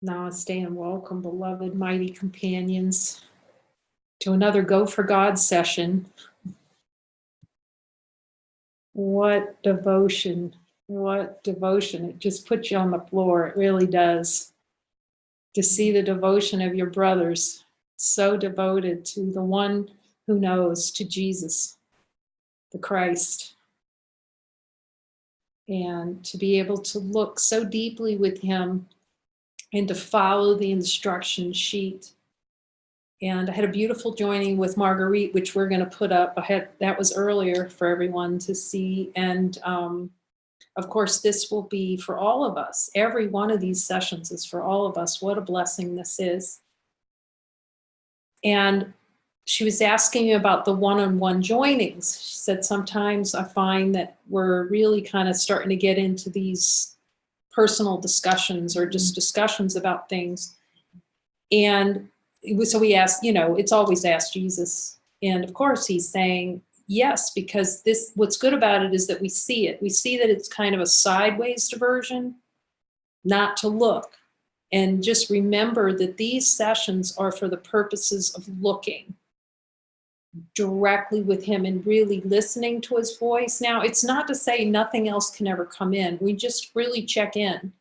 Namaste and welcome, beloved mighty companions, to another Go for God session. What devotion, what devotion. It just puts you on the floor. It really does. To see the devotion of your brothers, so devoted to the one who knows, to Jesus, the Christ. And to be able to look so deeply with him and to follow the instruction sheet. And I had a beautiful joining with Marguerite, which we're going to put up. That was earlier for everyone to see. And of course, this will be for all of us. Every one of these sessions is for all of us. What a blessing this is. And she was asking me about the one-on-one joinings. She said, sometimes I find that we're really kind of starting to get into these personal discussions or just discussions about things. And so we asked, it's always ask Jesus. And of course he's saying yes, because what's good about it is that we see it. We see that it's kind of a sideways diversion, not to look. And just remember that these sessions are for the purposes of looking directly with him and really listening to his voice. Now, it's not to say nothing else can ever come in. We just really check in.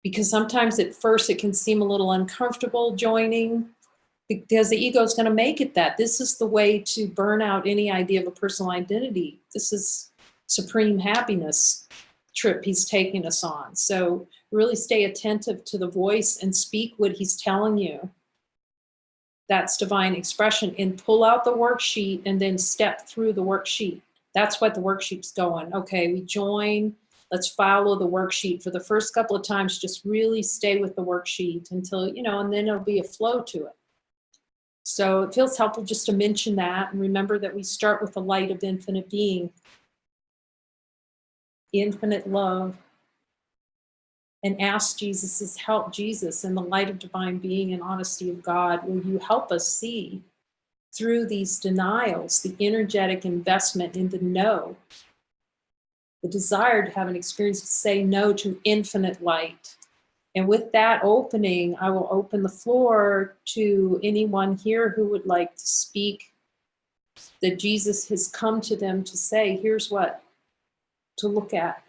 Because sometimes at first it can seem a little uncomfortable joining, because the ego is going to make it that. This is the way to burn out any idea of a personal identity. This is supreme happiness trip he's taking us on. So really stay attentive to the voice and speak what he's telling you. That's divine expression. And pull out the worksheet and then step through the worksheet. That's what the worksheet's going. Okay, we join. Let's follow the worksheet. For the first couple of times, just really stay with the worksheet until, and then there'll be a flow to it. So it feels helpful just to mention that and remember that we start with the light of infinite being, infinite love, and ask Jesus' help. Jesus, in the light of divine being and honesty of God, will you help us see through these denials, the energetic investment in the no, the desire to have an experience to say no to infinite light. And with that opening, I will open the floor to anyone here who would like to speak, that Jesus has come to them to say, here's what to look at.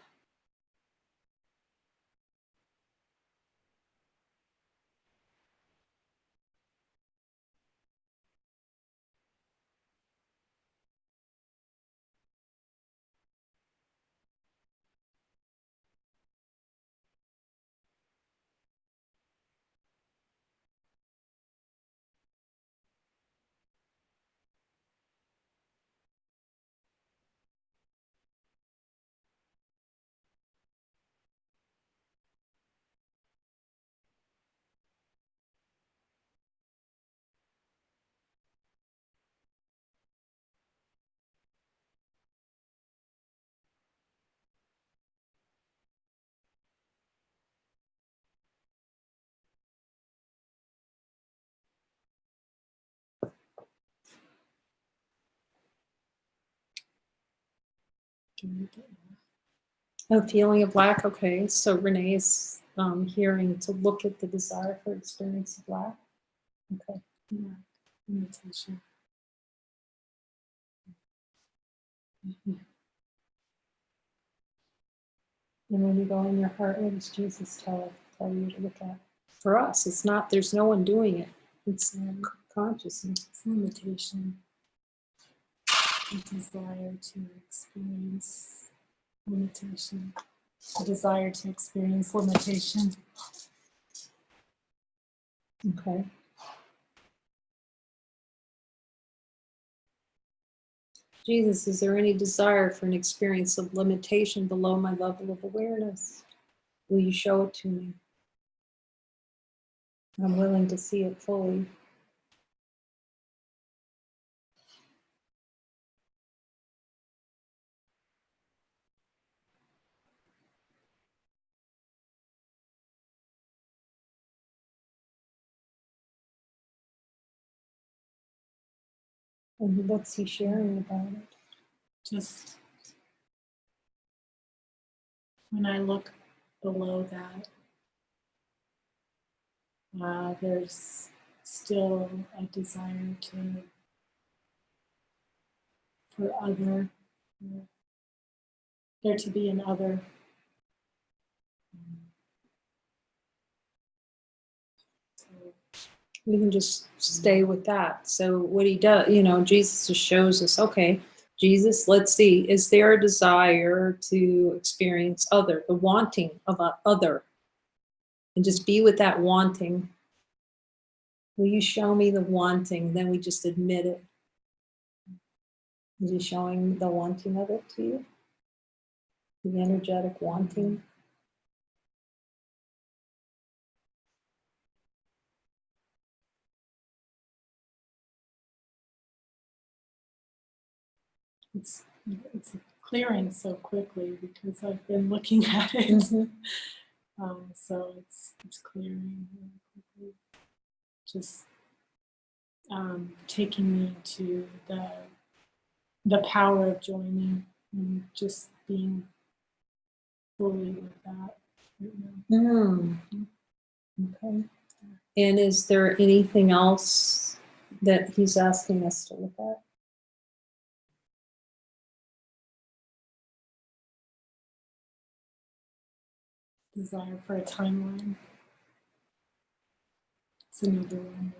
A feeling of lack. Okay, so Renee is hearing to look at the desire for experience of lack. Okay. Yeah. Limitation. And when you go in your heart, what does Jesus tell you to look at? For us, it's not, there's no one doing it. It's consciousness. It's limitation. The desire to experience limitation. The desire to experience limitation. Okay. Jesus, is there any desire for an experience of limitation below my level of awareness? Will you show it to me? I'm willing to see it fully. And what's he sharing about it? Just when I look below that, There's still a desire for other, there to be an other. We can just stay with that. So what he does, you know, Jesus just shows us, okay, Jesus, let's see, is there a desire to experience other, the wanting of a other? And just be with that wanting. Will you show me the wanting? Then we just admit it. Is he showing the wanting of it to you? The energetic wanting? It's clearing so quickly because I've been looking at it. Mm-hmm. So it's clearing really quickly. Just taking me to the power of joining and just being fully with that right now. Mm. Okay. And is there anything else that he's asking us to look at? Desire for a timeline. It's another one.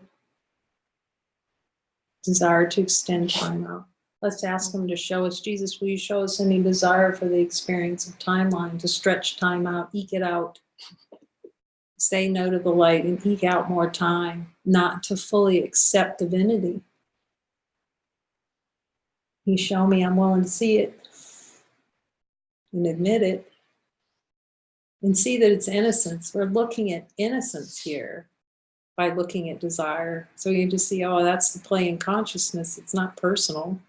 Desire to extend time out. Let's ask him to show us, Jesus, will you show us any desire for the experience of timeline, to stretch time out, eke it out, say no to the light and eke out more time, not to fully accept divinity. You show me, I'm willing to see it and admit it and see that it's innocence. We're looking at innocence here by looking at desire. So you just see, oh, that's the play in consciousness. It's not personal.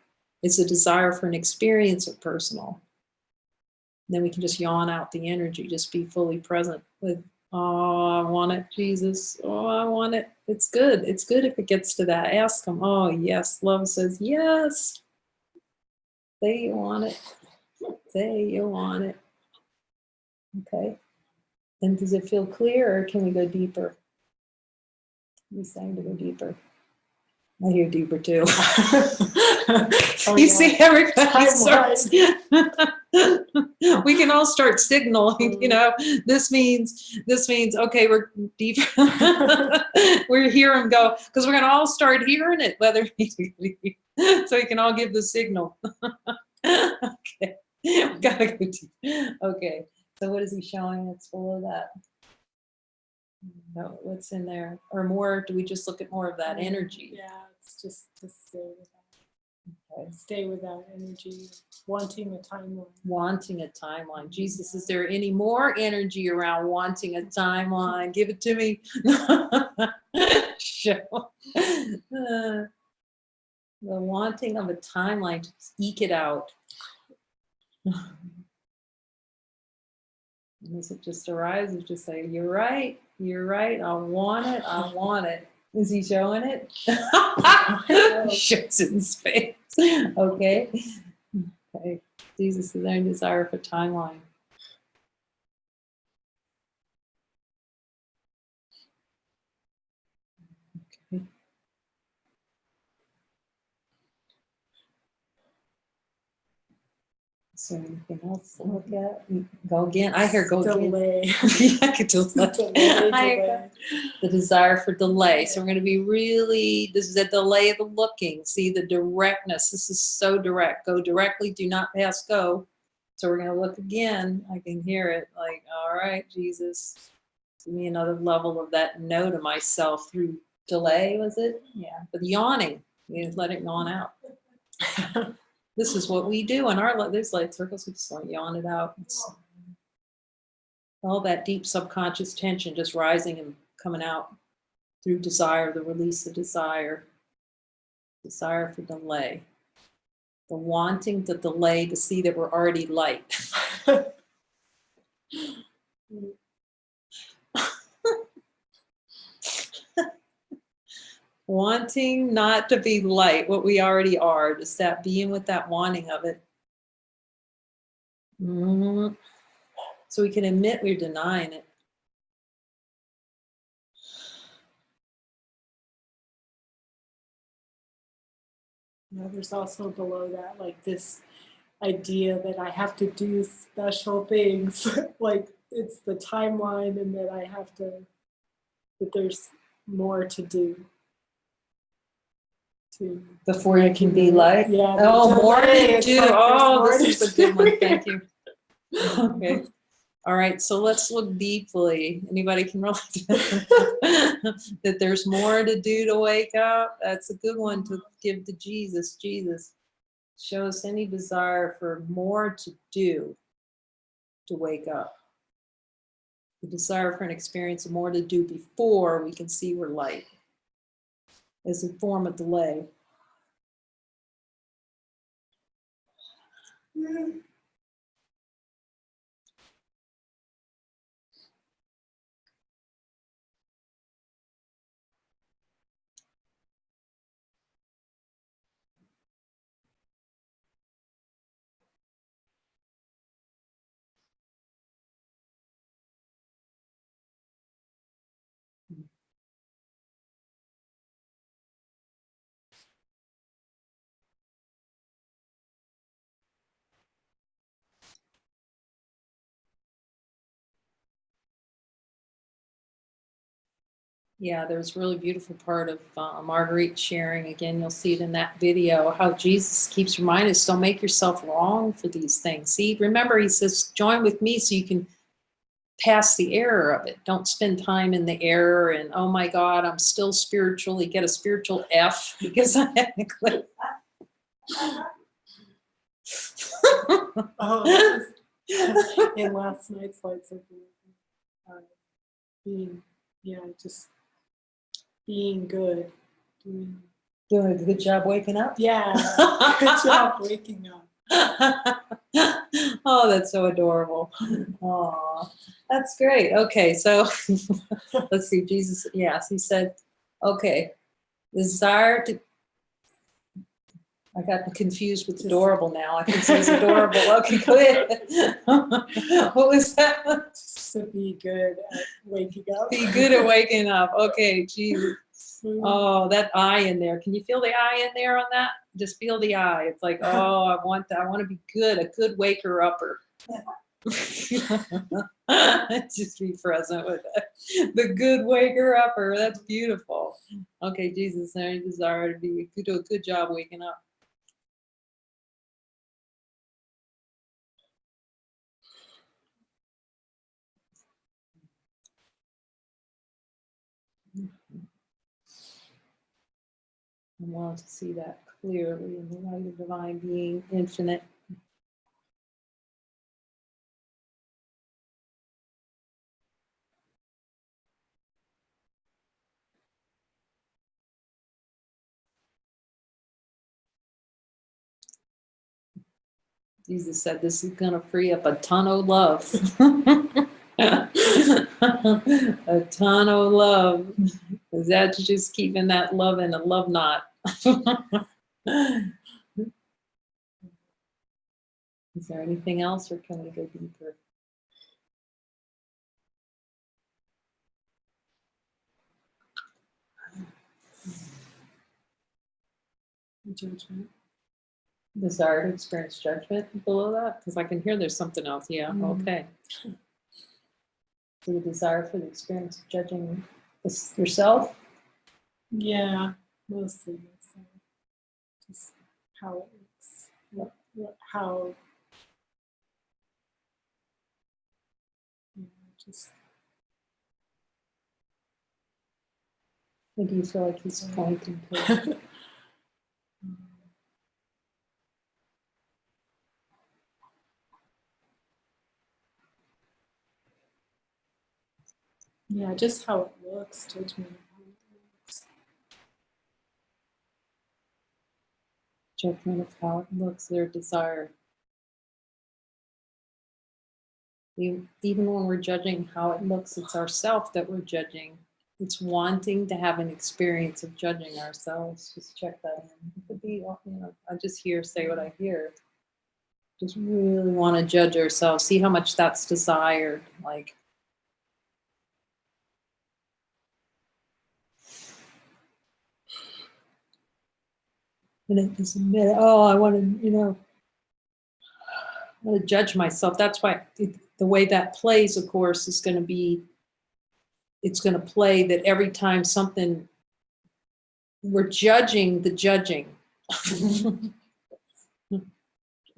It's a desire for an experience of personal. Then we can just yawn out the energy, just be fully present with, oh, I want it, Jesus. Oh, I want it. It's good. It's good if it gets to that. Ask him, oh, yes. Love says, yes. Say you want it. Say you want it. Okay. And does it feel clear or can we go deeper? He's saying to go deeper. I hear deeper too. You see, everybody starts. We can all start signaling, you know, this means, okay, we're deeper. We're hear him go, because we're going to all start hearing it, whether so we can all give the signal. Okay, we gotta go deep. Okay, so what is he showing? It's full of that. No, what's in there? Or more, do we just look at more of that energy? Yeah, it's just to stay with that. Okay. Stay with that energy, wanting a timeline. Wanting a timeline. Jesus, is there any more energy around wanting a timeline? Give it to me. Show. The wanting of a timeline, just eke it out. And as it just arises, just say, you're right, I want it. Is he showing it? Shows it in his face. Okay. Okay. Jesus is their desire for timeline. Okay. Is there anything else to look at? Go again. I hear go delay. Again. I could delay. Delay. The desire for delay. So we're going to be really, this is a delay of the looking. See the directness. This is so direct. Go directly, do not pass go. So we're going to look again. I can hear it like, all right, Jesus, give me another level of that no to myself through delay, was it? Yeah. But yawning, you let it yawn out. This is what we do in our, there's light circles, we just like yawn it out. It's all that deep subconscious tension just rising and coming out through desire, the release of desire for delay, the wanting to delay to see that we're already light. Wanting not to be light, what we already are, just that being with that wanting of it. So we can admit we're denying it. You know, there's also below that, like this idea that I have to do special things, like it's the timeline, and that I have to, that there's more to do. To Before you can be like, yeah, oh, more delay, to it's do. like Oh, there's this more is a good one. do. Thank you. Okay. All right. So let's look deeply. Anybody can relate that there's more to do to wake up. That's a good one to give to Jesus. Jesus, show us any desire for more to do to wake up. The desire for an experience of more to do before we can see we're light as a form of delay. Yeah, there's a really beautiful part of Marguerite sharing. Again, you'll see it in that video, how Jesus keeps reminding us, don't make yourself wrong for these things. See, remember, he says, join with me so you can pass the error of it. Don't spend time in the error and, oh my God, I'm still spiritually, get a spiritual F because I had to click. Oh, in last night's lights of being, yeah, just being good. Doing a good job waking up? Yeah, good job waking up. Oh, that's so adorable. Oh, that's great. Okay, so let's see. Jesus, yes, he said, okay, desire to. I got confused with adorable now. I think he's adorable. Okay, go ahead. What was that? Just to be good at waking up. Be good at waking up. Okay, Jesus. Oh, that eye in there. Can you feel the eye in there on that? Just feel the eye. It's like, oh, I want to be good, a good waker upper. Just be present with it. The good waker upper. That's beautiful. Okay, Jesus, I desire to be do a good job waking up. I want to see that clearly in the light of divine being, infinite. Jesus said this is going to free up a ton of love. A ton of love. Is that just keeping that love in a love knot? Is there anything else, or can we go deeper? Judgment. Desire to experience judgment below that? Because I can hear there's something else. Yeah, okay. So the desire for the experience of judging yourself? Yeah, mostly myself. Just how it looks. How, just. What do you feel like he's pointing to? Yeah, just how it looks, judgment of how it looks. Judgment of how it looks, their desire. Even when we're judging how it looks, it's ourself that we're judging. It's wanting to have an experience of judging ourselves. Just check that in. It could be, I just say what I hear. Just really want to judge ourselves. See how much that's desired. Like, And it is admit, oh, I want to, you know, I want to judge myself. That's why the way that plays, of course, is going to be, it's going to play that every time something, we're judging the judging.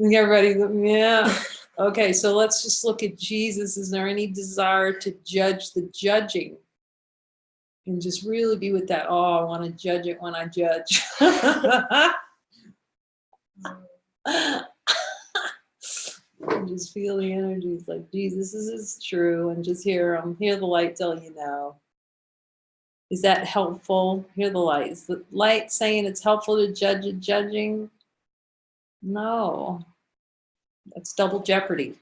Everybody, yeah. Okay, so let's just look at Jesus. Is there any desire to judge the judging? And just really be with that, oh, I want to judge it when I judge. And just feel the energy. It's like, Jesus, this is true. And just hear the light tell you no. Is that helpful? Hear the light. Is the light saying it's helpful to judge it judging? No. That's double jeopardy.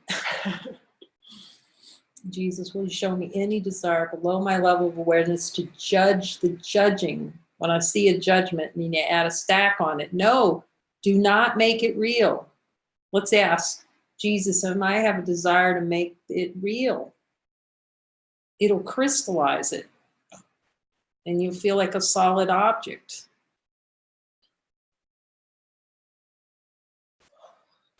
Jesus, will you show me any desire below my level of awareness to judge the judging? When I see a judgment, and you add a stack on it. No, do not make it real. Let's ask Jesus, am I have a desire to make it real? It'll crystallize it, and you feel like a solid object.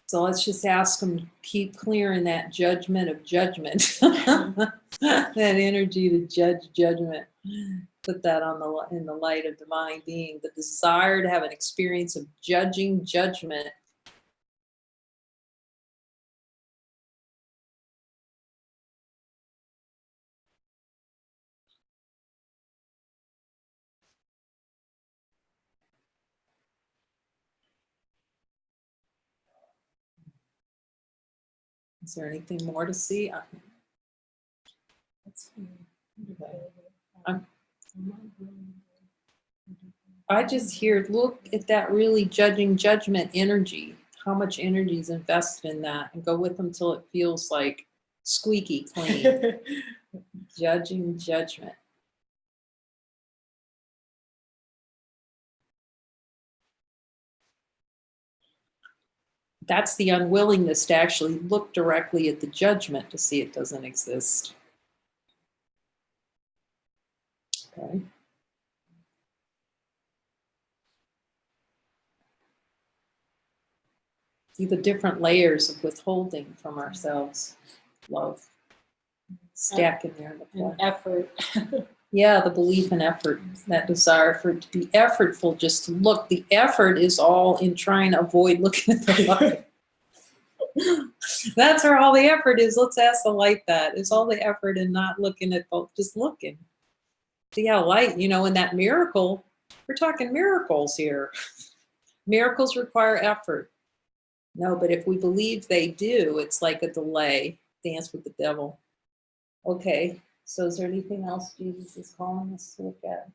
So let's just ask him, keep clearing that judgment of judgment, that energy to judge judgment. Put that on in the light of divine being, the desire to have an experience of judging judgment. Is there anything more to see? I just hear, look at that really judging judgment energy. How much energy is invested in that, and go with them till it feels like squeaky clean. Judging judgment. That's the unwillingness to actually look directly at the judgment to see it doesn't exist. Okay. See the different layers of withholding from ourselves. Love. Stacking there. And effort. Yeah, the belief in effort, that desire for it to be effortful, just to look. The effort is all in trying to avoid looking at the light. That's where all the effort is. Let's ask the light that. Is all the effort in not looking at both, just looking. See how light, you know, in that miracle, we're talking miracles here. Miracles require effort. No, but if we believe they do, it's like a delay. Dance with the devil. Okay, so is there anything else Jesus is calling us to look at?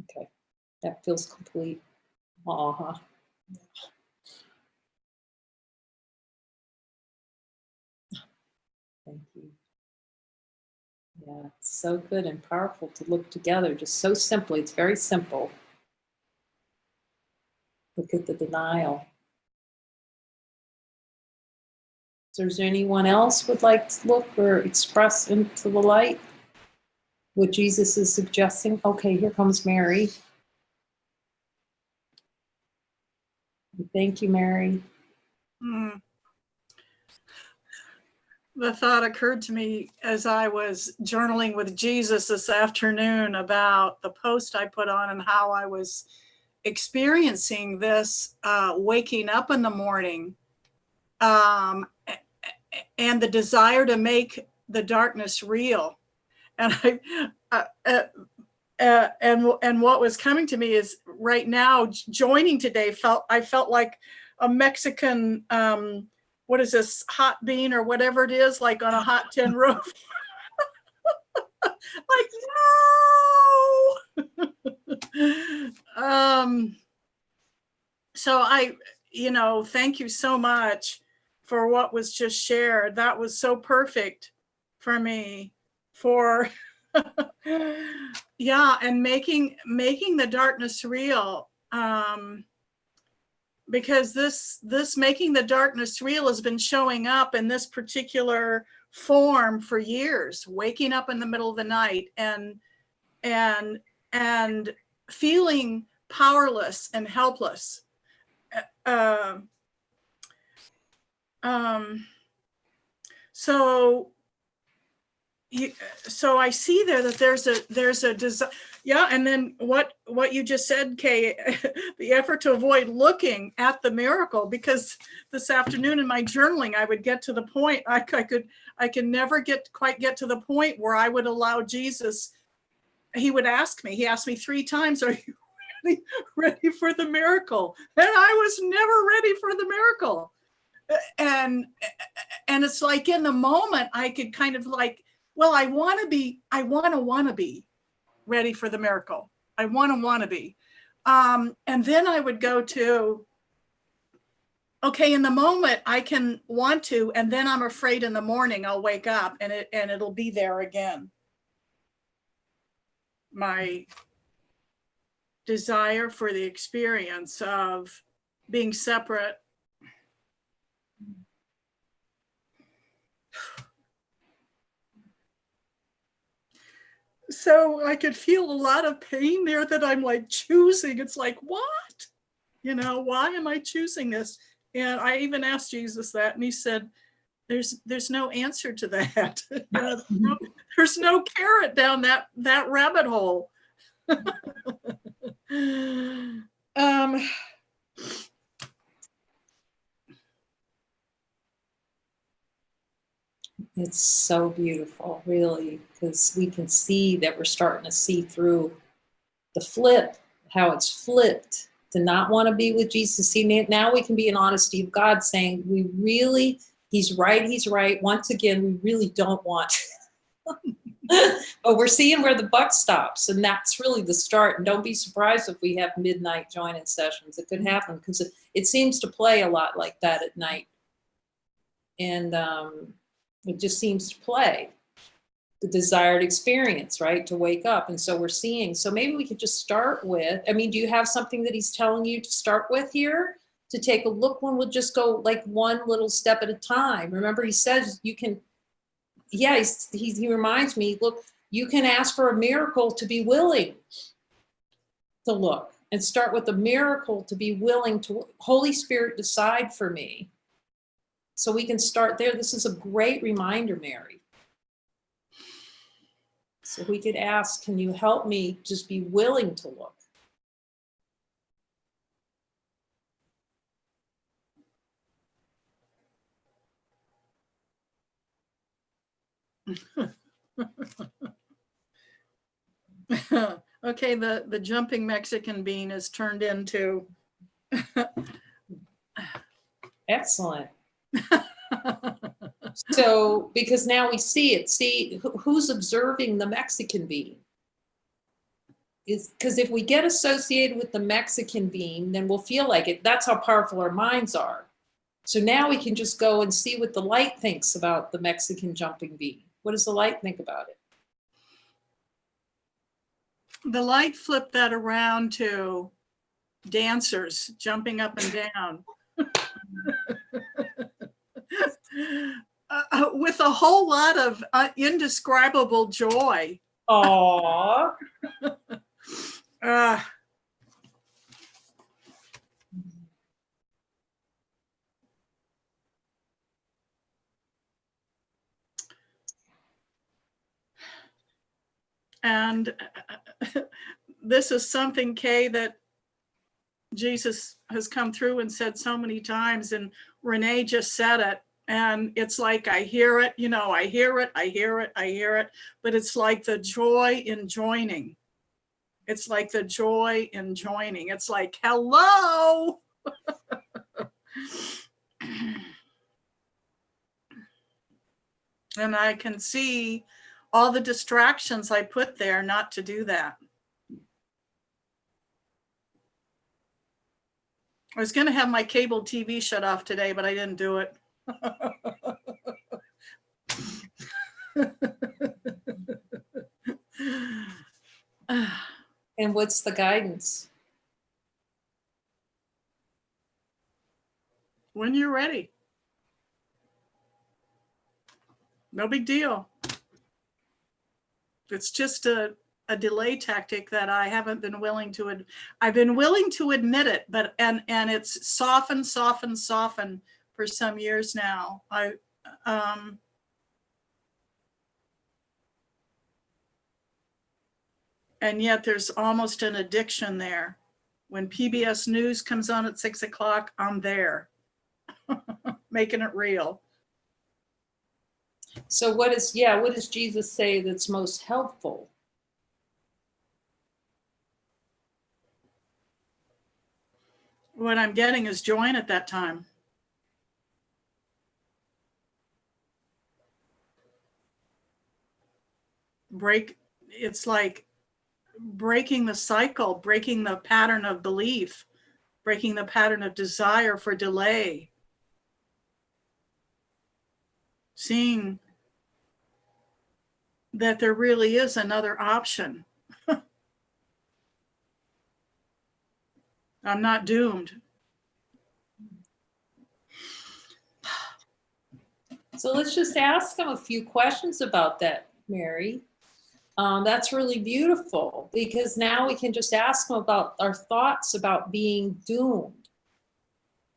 Okay, that feels complete. Uh-huh. Thank you. Yeah, it's so good and powerful to look together, just so simply. It's very simple. Look at the denial. So is there anyone else would like to look or express into the light what Jesus is suggesting? Okay, here comes Mary. Thank you, Mary. The thought occurred to me as I was journaling with Jesus this afternoon about the post I put on and how I was experiencing this waking up in the morning and the desire to make the darkness real. And and what was coming to me is right now joining today I felt like a Mexican what is this, hot bean or whatever it is, like on a hot tin roof. Like, no. So thank you so much for what was just shared. That was so perfect for me for yeah, and making the darkness real. because this making the darkness real has been showing up in this particular form for years, waking up in the middle of the night and feeling powerless and helpless. So I see there that there's a desire. Yeah, and then what you just said, Kay, the effort to avoid looking at the miracle, because this afternoon in my journaling, I would get to the point, I could never quite get to the point where I would allow Jesus. He would ask me, he asked me 3 times, are you ready for the miracle? And I was never ready for the miracle. And it's like in the moment, I could kind of like, well, I want to be ready for the miracle. I want to be. And then I would go to, okay, in the moment I can want to, and then I'm afraid in the morning I'll wake up and it'll be there again. My desire for the experience of being separate. So I could feel a lot of pain there that I'm like choosing. It's like, what? You know, why am I choosing this? And I even asked Jesus that, and he said, there's no answer to that. You know, there's no carrot down that rabbit hole. It's so beautiful, really, because we can see that we're starting to see through the flip, how it's flipped to not want to be with Jesus. See, now we can be in honesty of God saying, he's right. Once again, we really don't want but we're seeing where the buck stops, and that's really the start. And don't be surprised if we have midnight join-in sessions. It could happen because it seems to play a lot like that at night. And it just seems to play the desired experience, right? To wake up. And so we're seeing, so maybe we could just start with, I mean, do you have something that he's telling you to start with here? To take a look when we'll just go like one little step at a time. Remember, he says you can, yeah, he reminds me, look, you can ask for a miracle to be willing to look, and start with a miracle to be willing to, Holy Spirit, decide for me. So we can start there. This is a great reminder, Mary. So we could ask, can you help me just be willing to look? Okay, the jumping Mexican bean is turned into Excellent. So, because now we see it, who's observing the Mexican bean? Is because if we get associated with the Mexican bean, then we'll feel like it. That's how powerful our minds are. So now we can just go and see what the light thinks about the Mexican jumping bean. What does the light think about it? The light flipped that around to dancers jumping up and down. With a whole lot of indescribable joy. Aww. And this is something, Kay, that Jesus has come through and said so many times, and Renee just said it. And it's like, I hear it, you know, I hear it, but it's like the joy in joining. It's like the joy in joining. It's like, hello. And I can see all the distractions I put there not to do that. I was going to have my cable TV shut off today, but I didn't do it. And what's the guidance? when you're ready. No big deal. It's just a delay tactic that I haven't been willing to, I've been willing to admit it, but, and it's softened for some years now. And yet there's almost an addiction there. When PBS News comes on at 6 o'clock, I'm there, making it real. So what does Jesus say that's most helpful? What I'm getting is join at that time. It's like breaking the cycle, breaking the pattern of belief, breaking the pattern of desire for delay. Seeing that there really is another option. I'm not doomed. So let's just ask them a few questions about that, Mary. That's really beautiful, because now we can just ask them about our thoughts about being doomed.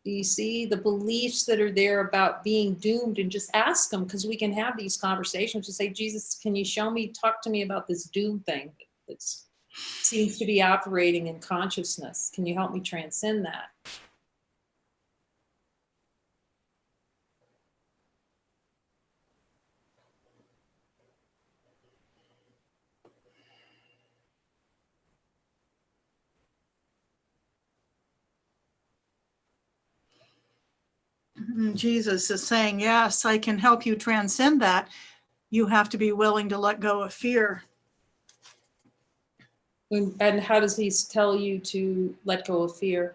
Do you see the beliefs that are there about being doomed? And just ask them, because we can have these conversations to say, Jesus, can you show me, talk to me about this doom thing that seems to be operating in consciousness? Can you help me transcend that? Jesus is saying, yes, I can help you transcend that. You have to be willing to let go of fear. And how does he tell you to let go of fear?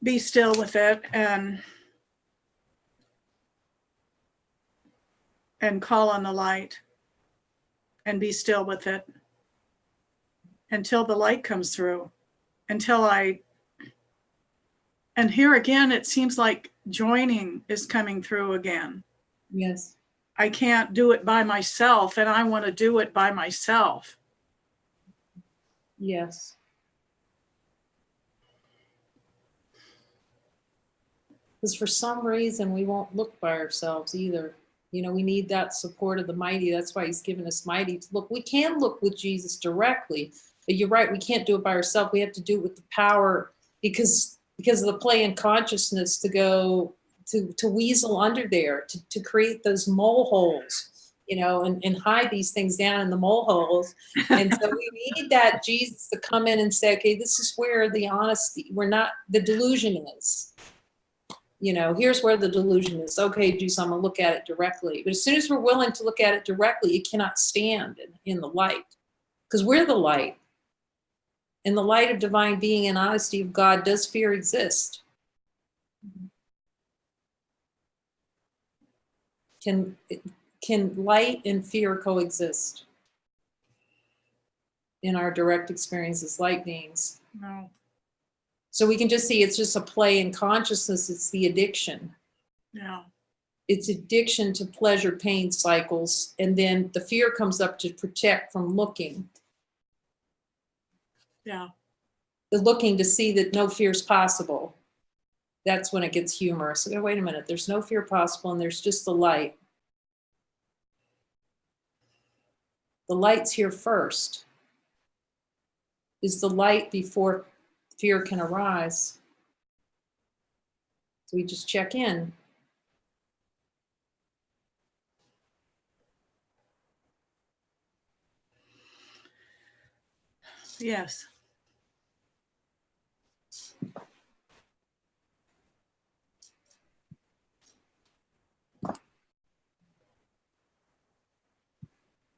Be still with it and call on the light and be still with it until the light comes through, and here again, it seems like joining is coming through again. Yes. I can't do it by myself, and I want to do it by myself. Yes. Because for some reason, we won't look by ourselves either. You know, we need that support of the mighty. That's why he's given us mighty to look. We can look with Jesus directly, but you're right, we can't do it by ourselves. We have to do it with the power, because of the play in consciousness to go to weasel under there, to create those mole holes, you know, and hide these things down in the mole holes. And so we need that Jesus to come in and say, okay, this is where the honesty, the delusion is. You know, here's where the delusion is. Okay, Jesus, I'm gonna look at it directly. But as soon as we're willing to look at it directly, it cannot stand in the light, because we're the light. In the light of divine being and honesty of God, does fear exist? Can light and fear coexist in our direct experience as light beings? No. So we can just see it's just a play in consciousness. It's the addiction. Yeah. It's addiction to pleasure pain cycles. And then the fear comes up to protect from looking. Yeah. The looking to see that no fear is possible. That's when it gets humorous. So, wait a minute, there's no fear possible, and there's just the light. The light's here first. Is the light before fear can arise? So we just check in. Yes.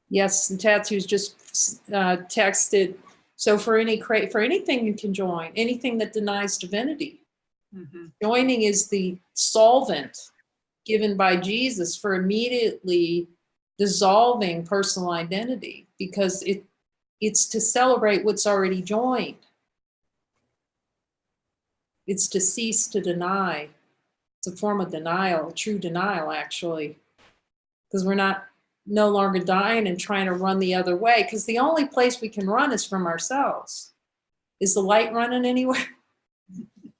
Yes, and Tatsu's just texted. So for anything you can join, anything that denies divinity. Mm-hmm. Joining is the solvent given by Jesus for immediately dissolving personal identity, because it's to celebrate what's already joined. It's to cease to deny. It's a form of denial, true denial, actually, because we're no longer dying and trying to run the other way, because the only place we can run is from ourselves. Is the light running anywhere?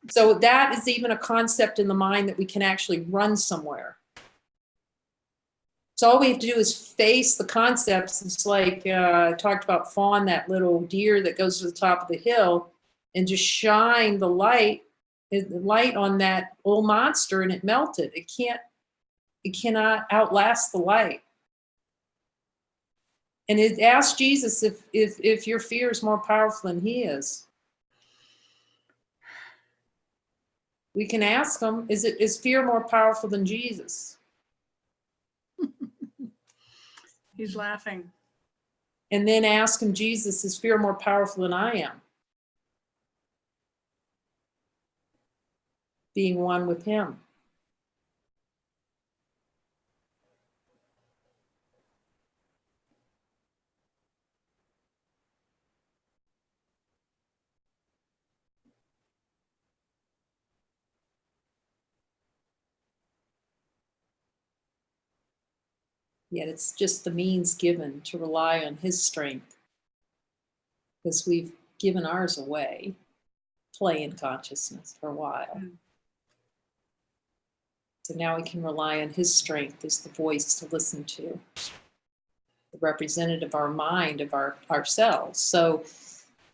So that is even a concept in the mind, that we can actually run somewhere. So all we have to do is face the concepts. It's like I talked about Fawn, that little deer that goes to the top of the hill, and just shine the light on that old monster, and it melted. It cannot outlast the light. And it asked Jesus if your fear is more powerful than he is. We can ask him, is fear more powerful than Jesus? He's laughing. And then ask him, Jesus, is fear more powerful than I am? Being one with him. Yet it's just the means given to rely on his strength, because we've given ours away, play in consciousness for a while. So now we can rely on his strength as the voice to listen to, the representative of our mind, of ourselves. So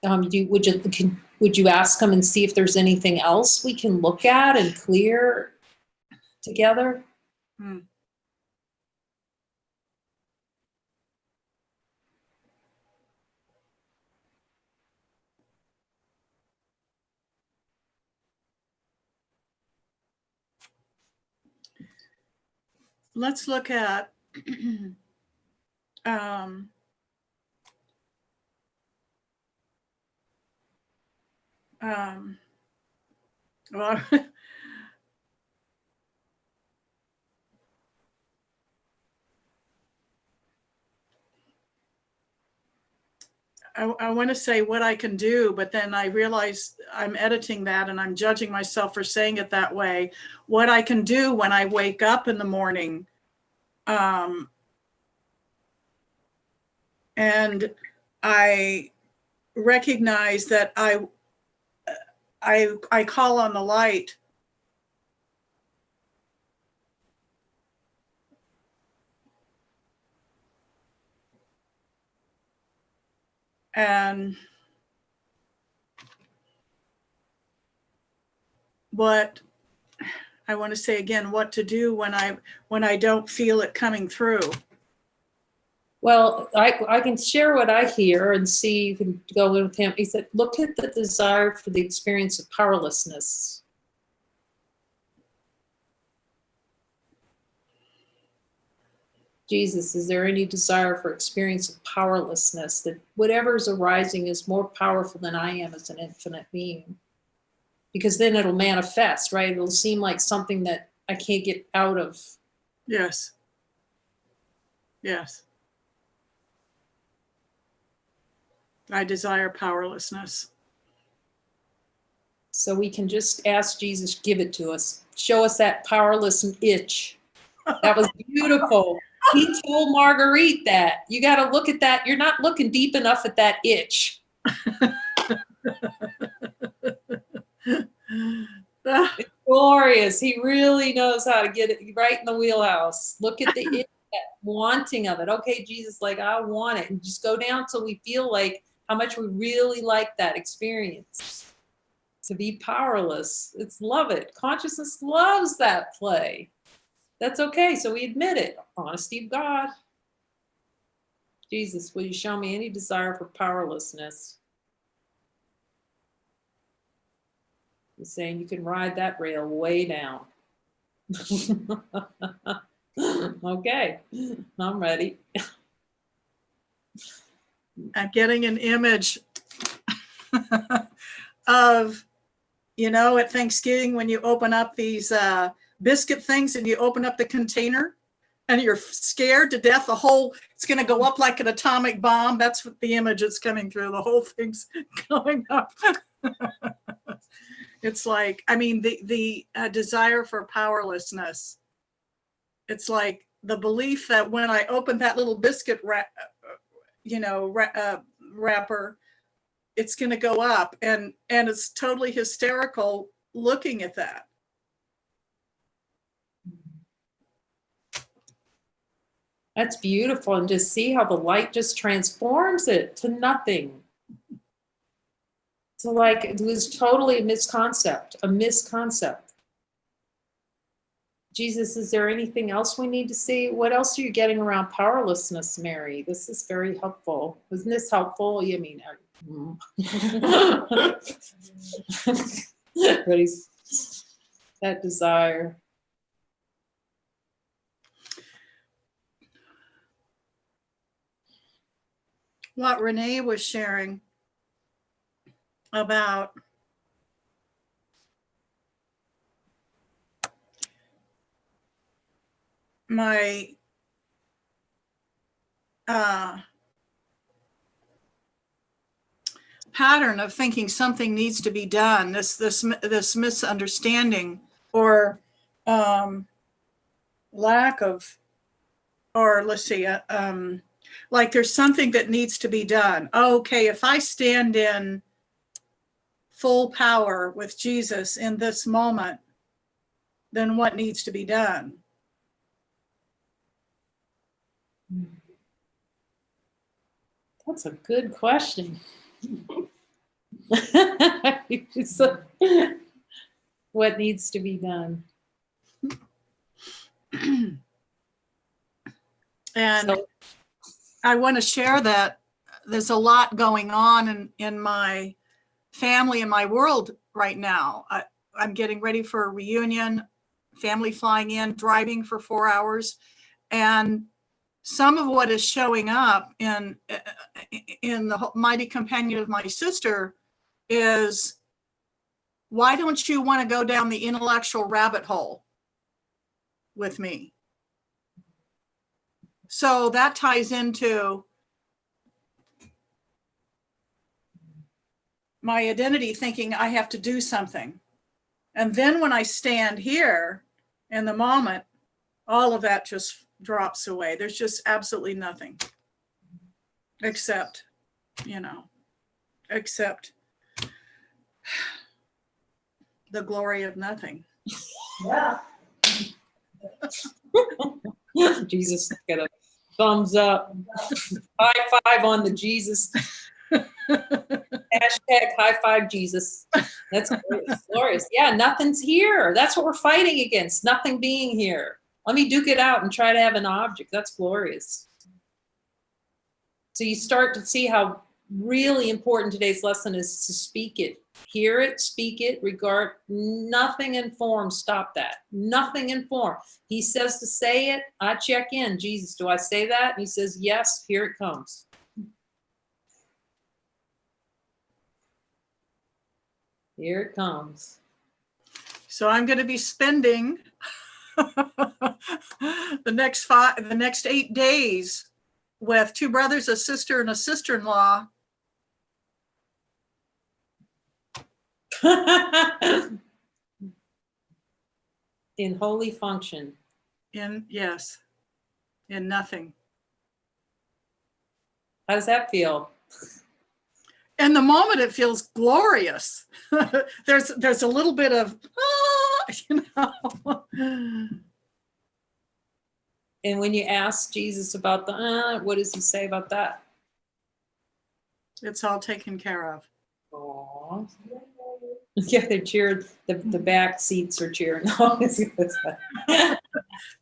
would you ask him and see if there's anything else we can look at and clear together? Let's look at well, I want to say what I can do, but then I realize I'm editing that and I'm judging myself for saying it that way. What I can do when I wake up in the morning, and I recognize that I call on the light. And what I want to say again, what to do when I don't feel it coming through. Well, I can share what I hear and see, you can go in with him. He said, look at the desire for the experience of powerlessness. Jesus, is there any desire for experience of powerlessness, that whatever is arising is more powerful than I am as an infinite being? Because then it'll manifest, right? It'll seem like something that I can't get out of. Yes. Yes. I desire powerlessness. So we can just ask Jesus, give it to us. Show us that powerless itch. That was beautiful. He told Marguerite that. You got to look at that. You're not looking deep enough at that itch. It's glorious. He really knows how to get it right in the wheelhouse. Look at the itch, that wanting of it. Okay, Jesus, like, I want it. And just go down till we feel like how much we really like that experience. To be powerless. Love it. Consciousness loves that play. That's okay. So we admit it. Honesty of God. Jesus, will you show me any desire for powerlessness? He's saying you can ride that rail way down. Okay, I'm ready. I'm getting an image of, at Thanksgiving when you open up these biscuit things and you open up the container and you're scared to death. It's going to go up like an atomic bomb. That's what the image is coming through. The whole thing's going up. It's like, I mean, the desire for powerlessness. It's like the belief that when I open that little biscuit wrapper, it's going to go up, and it's totally hysterical looking at that. That's beautiful. And just see how the light just transforms it to nothing. So like it was totally a misconcept. Jesus, is there anything else we need to see? What else are you getting around powerlessness, Mary? This is very helpful. Isn't this helpful? You mean, but he's that desire. What Renee was sharing about my pattern of thinking something needs to be done, this misunderstanding or lack of, or let's see, like there's something that needs to be done. Okay, if I stand in full power with Jesus in this moment, then what needs to be done? That's a good question. What needs to be done? And So, I want to share that there's a lot going on in my family and my world right now. I'm getting ready for a reunion, family flying in, driving for 4 hours. And some of what is showing up in the mighty companion of my sister is, why don't you want to go down the intellectual rabbit hole with me? So that ties into my identity thinking I have to do something. And then when I stand here in the moment, all of that just drops away. There's just absolutely nothing except, except the glory of nothing. Yeah. Jesus, get a thumbs up. High five on the Jesus. Hashtag high five Jesus. That's glorious. Yeah, nothing's here. That's what we're fighting against. Nothing being here. Let me duke it out and try to have an object. That's glorious. So you start to see how really important today's lesson is to speak it. Hear it, speak it, regard nothing in form. Stop that. Nothing in form. He says to say it. I check in. Jesus, do I say that? And he says, yes, here it comes. Here it comes. So I'm going to be spending the next 8 days with 2 brothers, a sister, and a sister-in-law. In holy function. In nothing. How does that feel? In the moment, it feels glorious. There's a little bit of, And when you ask Jesus about the, what does he say about that? It's all taken care of. Aww. Yeah, they're cheering. The back seats are cheering. Thank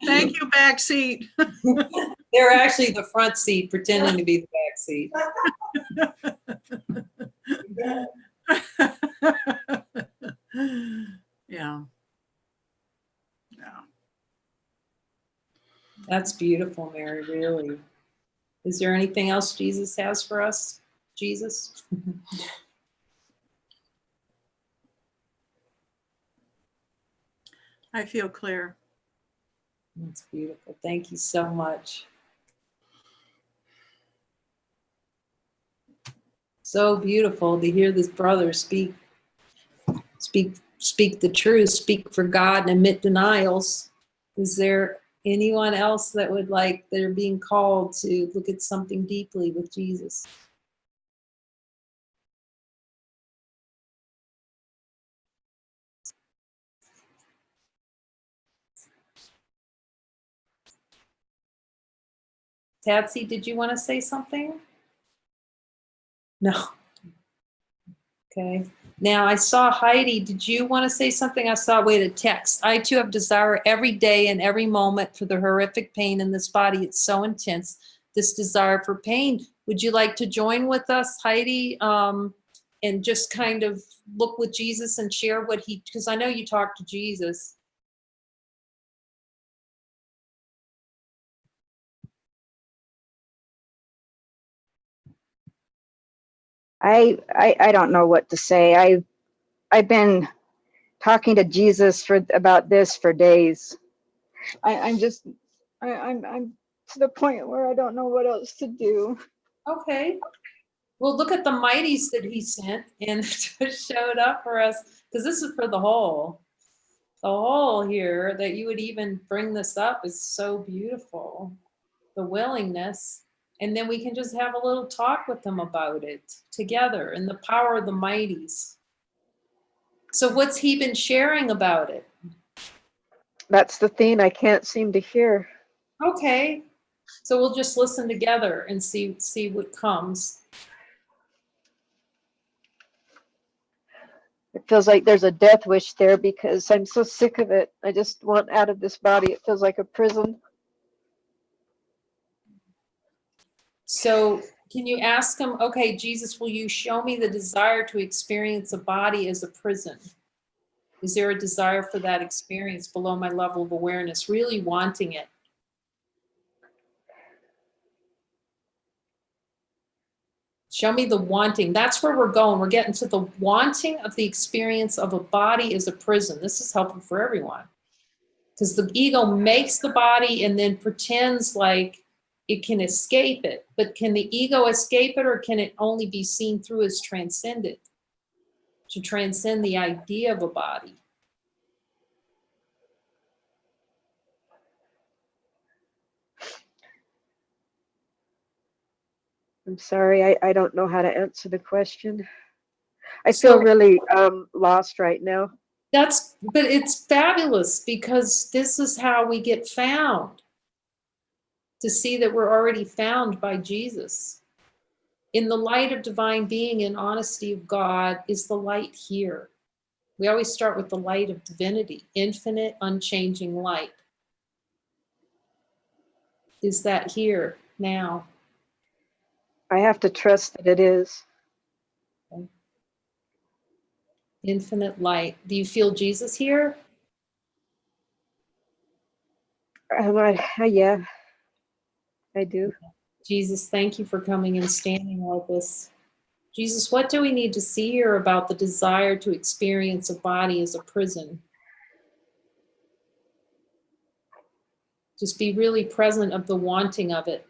Thank you, back seat. They're actually the front seat, pretending to be the back seat. Yeah. That's beautiful, Mary, really. Is there anything else Jesus has for us? Jesus? I feel clear. That's beautiful. Thank you so much. So beautiful to hear this brother speak the truth, speak for God and admit denials. Is there anyone else that would like, they're being called to look at something deeply with Jesus? Tatsy, did you want to say something? No. Okay. Now I saw Heidi. Did you want to say something? I saw, wait, a text. I too have desire every day and every moment for the horrific pain in this body. It's so intense, this desire for pain. Would you like to join with us, Heidi, and just kind of look with Jesus and share what he, because I know you talked to Jesus. I don't know what to say. I've been talking to Jesus about this for days. I'm just I'm to the point where I don't know what else to do. Okay. Well, look at the mighties that he sent and just showed up for us, because this is for the whole. The whole here, that you would even bring this up is so beautiful. The willingness. And then we can just have a little talk with them about it together and the power of the mighties. So what's he been sharing about it? That's the thing I can't seem to hear. Okay. So we'll just listen together and see what comes. It feels like there's a death wish there because I'm so sick of it. I just want out of this body. It feels like a prison. So can you ask him, okay, Jesus, will you show me the desire to experience a body as a prison? Is there a desire for that experience below my level of awareness, really wanting it? Show me the wanting. That's where we're going. We're getting to the wanting of the experience of a body as a prison. This is helpful for everyone. Because the ego makes the body and then pretends like it can escape it. But can the ego escape it, or can it only be seen through as transcended? To transcend the idea of a body. I'm sorry, I don't know how to answer the question. I So- feel really lost right now. But it's fabulous, because this is how we get found. To see that we're already found by Jesus. In the light of divine being and honesty of God is the light here. We always start with the light of divinity, infinite, unchanging light. Is that here now? I have to trust that it is. Okay. Infinite light. Do you feel Jesus here? Yeah, I do. Jesus, thank you for coming and standing with us. Jesus, what do we need to see here about the desire to experience a body as a prison? Just be really present of the wanting of it.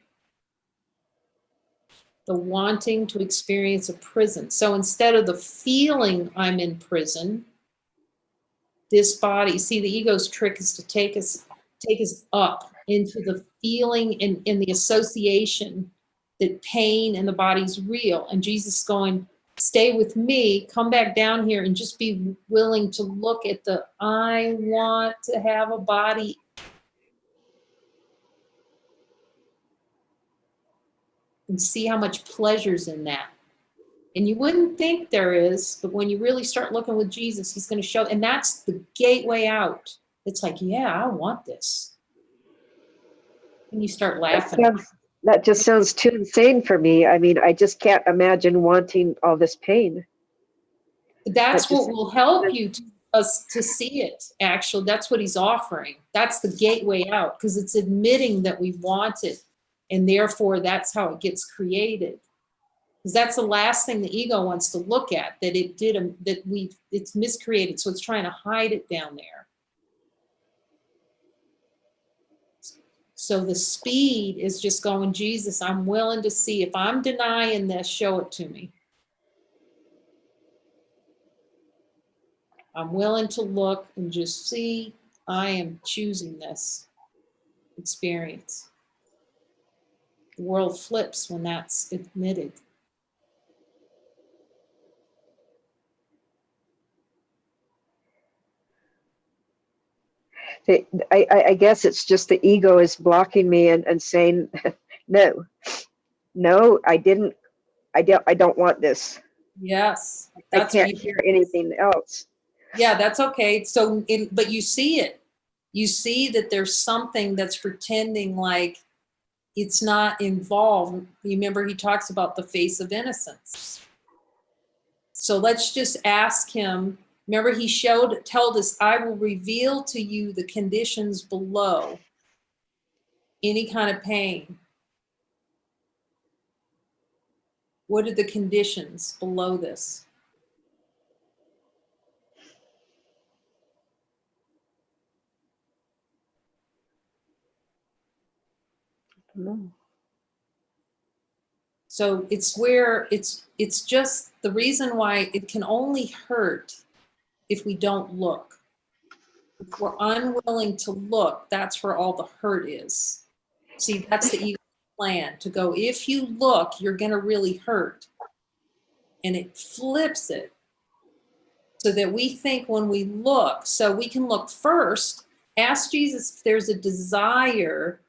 The wanting to experience a prison. So instead of the feeling I'm in prison, this body, see, the ego's trick is to take us up into the feeling and in the association that pain in the body's real. And Jesus going, stay with me, come back down here and just be willing to look at the, I want to have a body. And see how much pleasure's in that. And you wouldn't think there is, but when you really start looking with Jesus, he's going to show, and that's the gateway out. It's like, yeah, I want this. And you start laughing. That just sounds too insane for me. I mean, I just can't imagine wanting all this pain. That's what will help you to see it, actually. That's what he's offering. That's the gateway out, because it's admitting that we want it. And therefore, that's how it gets created. Because that's the last thing the ego wants to look at, that it's miscreated, so it's trying to hide it down there. So the speed is just going, Jesus, I'm willing to see. If I'm denying this, show it to me. I'm willing to look and just see. I am choosing this experience. The world flips when that's admitted. I guess it's just the ego is blocking me and saying, no, I don't want this. Yes. I can't hear anything else. Yeah, that's okay. So, but you see it. You see that there's something that's pretending like it's not involved. Remember, he talks about the face of innocence. So let's just ask him. Remember, he told us, I will reveal to you the conditions below any kind of pain. What are the conditions below this? No. So it's where it's just the reason why it can only hurt if we don't look. If we're unwilling to look, that's where all the hurt is. See, that's the ego plan, to go, if you look, you're going to really hurt. And it flips it so that we think when we look, so we can look first, ask Jesus if there's a desire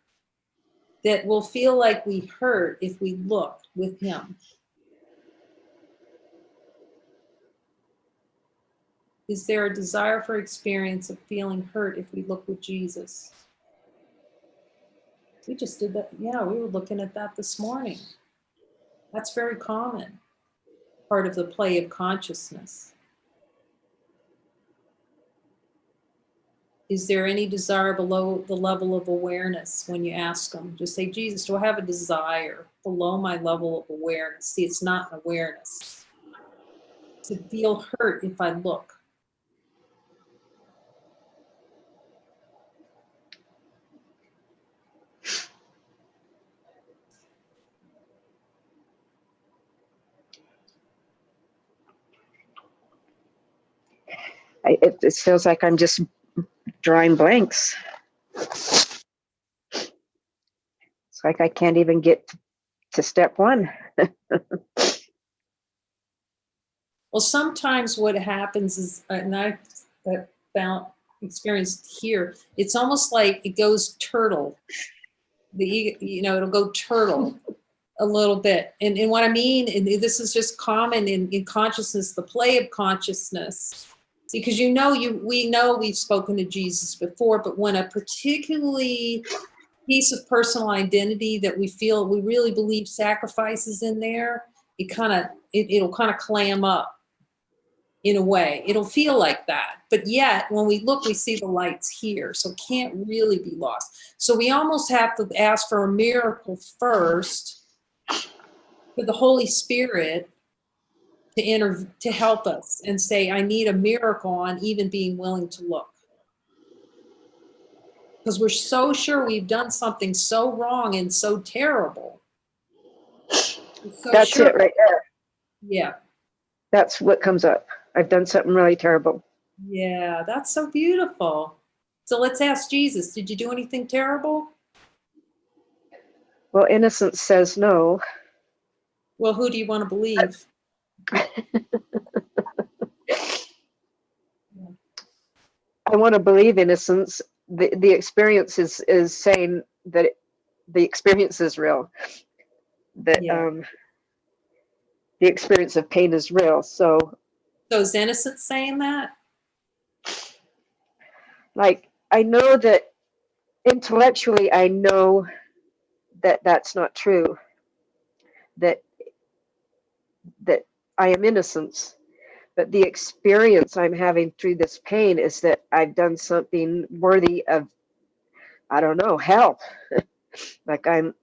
that will feel like we hurt if we look with him. Is there a desire for experience of feeling hurt if we look with Jesus? We just did that. Yeah, we were looking at that this morning. That's very common. Part of the play of consciousness. Is there any desire below the level of awareness when you ask them? Just say, Jesus, do I have a desire below my level of awareness? See, it's not an awareness. To feel hurt if I look. It feels like I'm just drawing blanks. It's like I can't even get to step one. Well, sometimes what happens is, and I found experienced here, it's almost like it goes turtle. It'll go turtle a little bit. And what I mean, and this is just common in consciousness, the play of consciousness. Because we know we've spoken to Jesus before, but when a particularly piece of personal identity that we really believe sacrifices in there, it'll kind of clam up. In a way, it'll feel like that. But yet, when we look, we see the light's here. So it can't really be lost. So we almost have to ask for a miracle first for the Holy Spirit to help us and say, I need a miracle on even being willing to look. Because we're so sure we've done something so wrong and so terrible. That's it right there. Yeah. That's what comes up. I've done something really terrible. Yeah, that's so beautiful. So let's ask Jesus, did you do anything terrible? Well, innocence says no. Well, who do you want to believe? I want to believe innocence. The experience is saying that the experience is real. That the experience of pain is real. So is innocence saying that? Like, I know that intellectually, I know that that's not true. That I am innocence. But the experience I'm having through this pain is that I've done something worthy of, I don't know, hell. Like I'm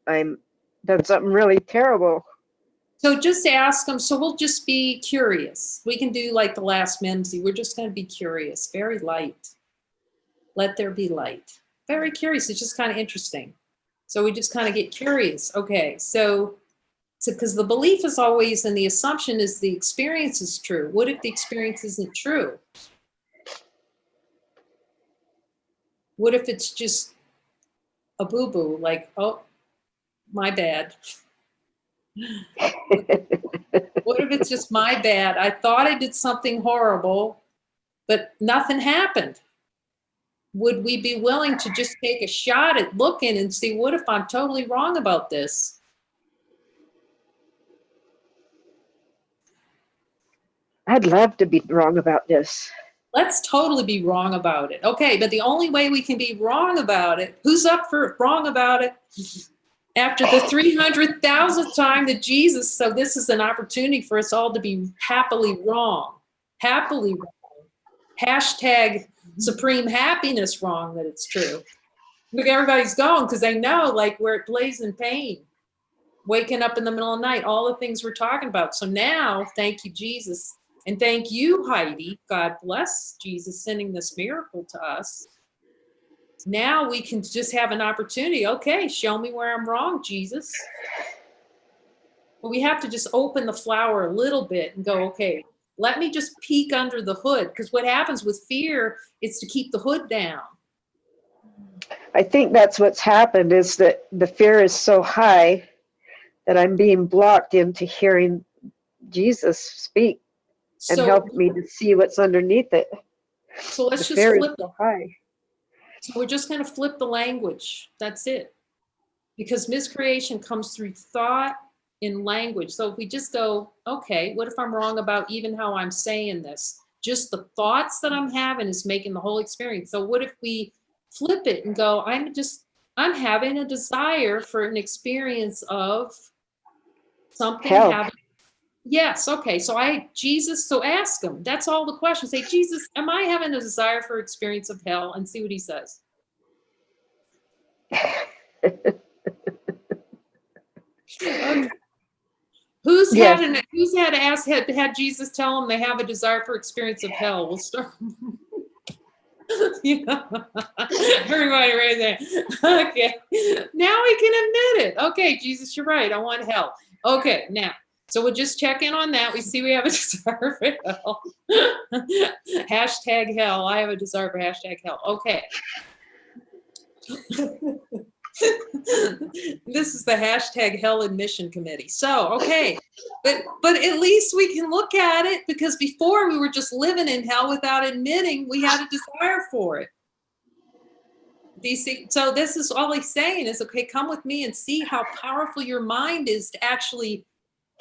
done something really terrible. So just ask them. So we'll just be curious. We can do like the last Mimsy. We're just going to be curious, very light. Let there be light. Very curious. It's just kind of interesting. So we just kind of get curious. Okay, so because the belief is always, and the assumption is the experience is true. What if the experience isn't true? What if it's just a boo-boo, like, oh, my bad. What if it's just my bad? I thought I did something horrible, but nothing happened. Would we be willing to just take a shot at looking and see, what if I'm totally wrong about this? I'd love to be wrong about this. Let's totally be wrong about it. Okay, but the only way we can be wrong about it, who's up for wrong about it? After the 300,000th time that Jesus, so this is an opportunity for us all to be happily wrong. Happily wrong. Hashtag supreme happiness wrong that it's true. Look, everybody's going because they know, like, we're at blazing pain. Waking up in the middle of the night, all the things we're talking about. So now, thank you, Jesus. And thank you, Heidi. God bless Jesus sending this miracle to us. Now we can just have an opportunity. Okay, show me where I'm wrong, Jesus. But we have to just open the flower a little bit and go, okay, let me just peek under the hood. Because what happens with fear is to keep the hood down. I think that's what's happened, is that the fear is so high that I'm being blocked into hearing Jesus speak and help me to see what's underneath it. So let's The just fear flip is so high. So we're just going to flip the language. That's it. Because miscreation comes through thought in language. So if we just go, okay, what if I'm wrong about even how I'm saying this? Just the thoughts that I'm having is making the whole experience. So what if we flip it and go, I'm having a desire for an experience of something Hell. happening. Yes, okay. So so ask him. That's all the questions. Say, Jesus, am I having a desire for experience of hell? And see what he says. Okay. Who's had Jesus tell them they have a desire for experience of hell? We'll start. Yeah. Everybody right there. Okay. Now we can admit it. Okay, Jesus, you're right. I want hell. Okay, now. So we'll just check in on that. We see we have a desire for hell. Hashtag hell. I have a desire for hashtag hell. Okay. This is the hashtag hell admission committee. So, okay. But at least we can look at it, because before we were just living in hell without admitting we had a desire for it. So this is all he's saying is, okay, come with me and see how powerful your mind is to actually,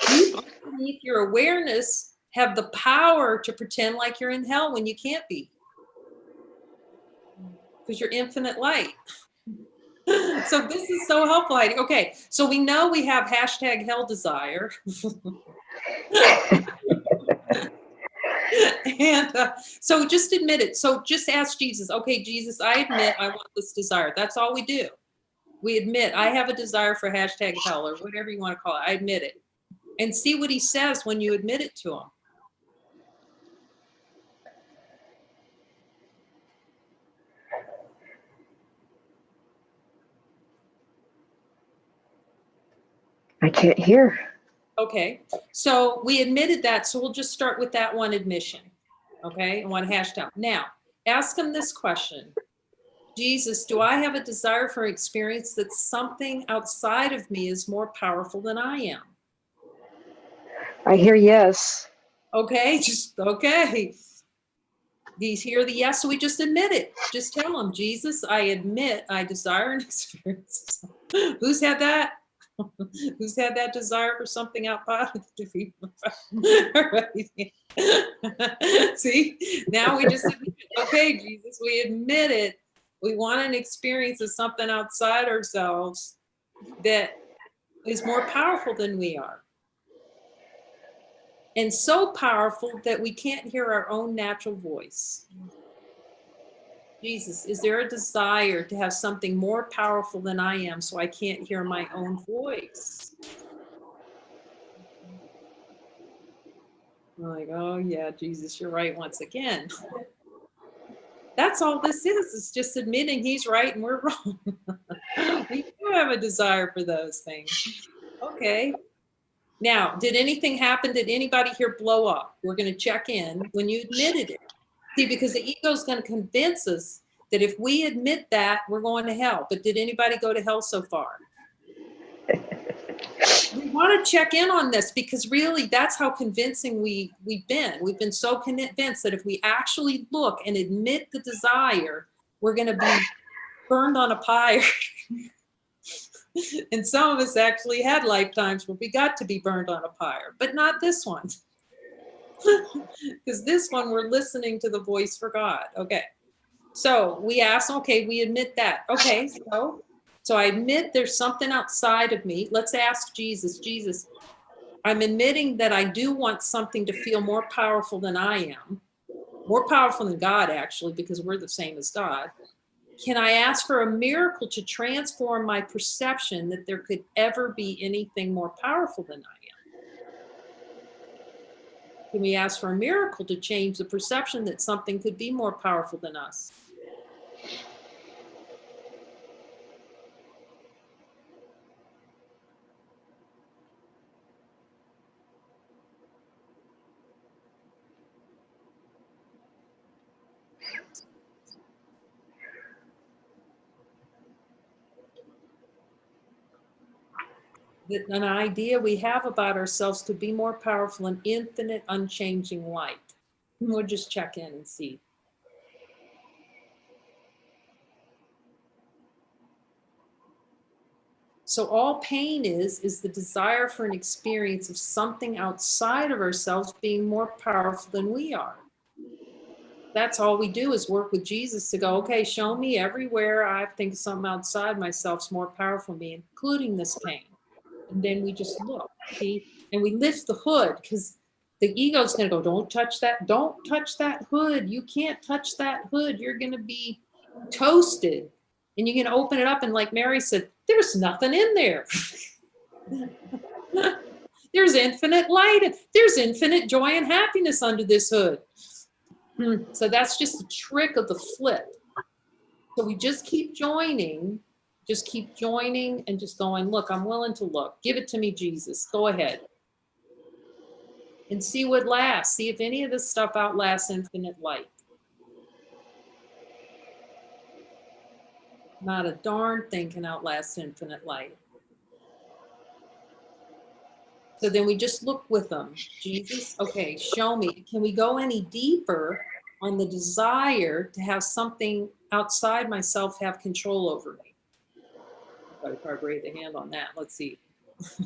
deep underneath your awareness, have the power to pretend like you're in hell when you can't be. Because you're infinite light. So this is so helpful, Heidi. Okay, so we know we have hashtag hell desire. And so just admit it. So just ask Jesus, okay, Jesus, I admit I want this desire. That's all we do. We admit I have a desire for hashtag hell, or whatever you want to call it. I admit it. And see what he says when you admit it to him. I can't hear. Okay, so we admitted that, so we'll just start with that one admission, okay, and one hashtag. Now, ask him this question. Jesus, do I have a desire for experience that something outside of me is more powerful than I am? I hear yes. Okay, okay. These hear the yes, so we just admit it. Just tell him, Jesus, I admit I desire an experience. Who's had that? Who's had that desire for something outside of the See, now we just admit it. Okay, Jesus, we admit it. We want an experience of something outside ourselves that is more powerful than we are. And so powerful that we can't hear our own natural voice. Jesus, is there a desire to have something more powerful than I am so I can't hear my own voice? I'm like, oh yeah, Jesus, you're right once again. That's all this is. It's just admitting he's right and we're wrong. We do have a desire for those things. Okay. Now, did anything happen? Did anybody here blow up? We're going to check in when you admitted it. See, because the ego is going to convince us that if we admit that, we're going to hell. But did anybody go to hell so far? We want to check in on this because really that's how convincing we've been. We've been so convinced that if we actually look and admit the desire, we're going to be burned on a pyre. And some of us actually had lifetimes where we got to be burned on a pyre, but not this one. Because this one, we're listening to the voice for God. Okay. So we ask, okay, we admit that. Okay, so I admit there's something outside of me. Let's ask Jesus. Jesus, I'm admitting that I do want something to feel more powerful than I am. More powerful than God, actually, because we're the same as God. Can I ask for a miracle to transform my perception that there could ever be anything more powerful than I am? Can we ask for a miracle to change the perception that something could be more powerful than us? That an idea we have about ourselves could be more powerful than infinite, unchanging light. We'll just check in and see. So all pain is the desire for an experience of something outside of ourselves being more powerful than we are. That's all we do is work with Jesus to go, okay, show me everywhere I think something outside myself's more powerful than me, including this pain. And then we just look, see, and we lift the hood because the ego's going to go, don't touch that hood. You can't touch that hood. You're going to be toasted. And you're going to open it up. And like Mary said, there's nothing in there. There's infinite light. There's infinite joy and happiness under this hood. So that's just a trick of the flip. So we just keep joining and just going, look, I'm willing to look. Give it to me, Jesus. Go ahead. And see what lasts. See if any of this stuff outlasts infinite light. Not a darn thing can outlast infinite light. So then we just look with them. Jesus, okay, show me. Can we go any deeper on the desire to have something outside myself have control over me? I've got to raise a hand on that. Let's see.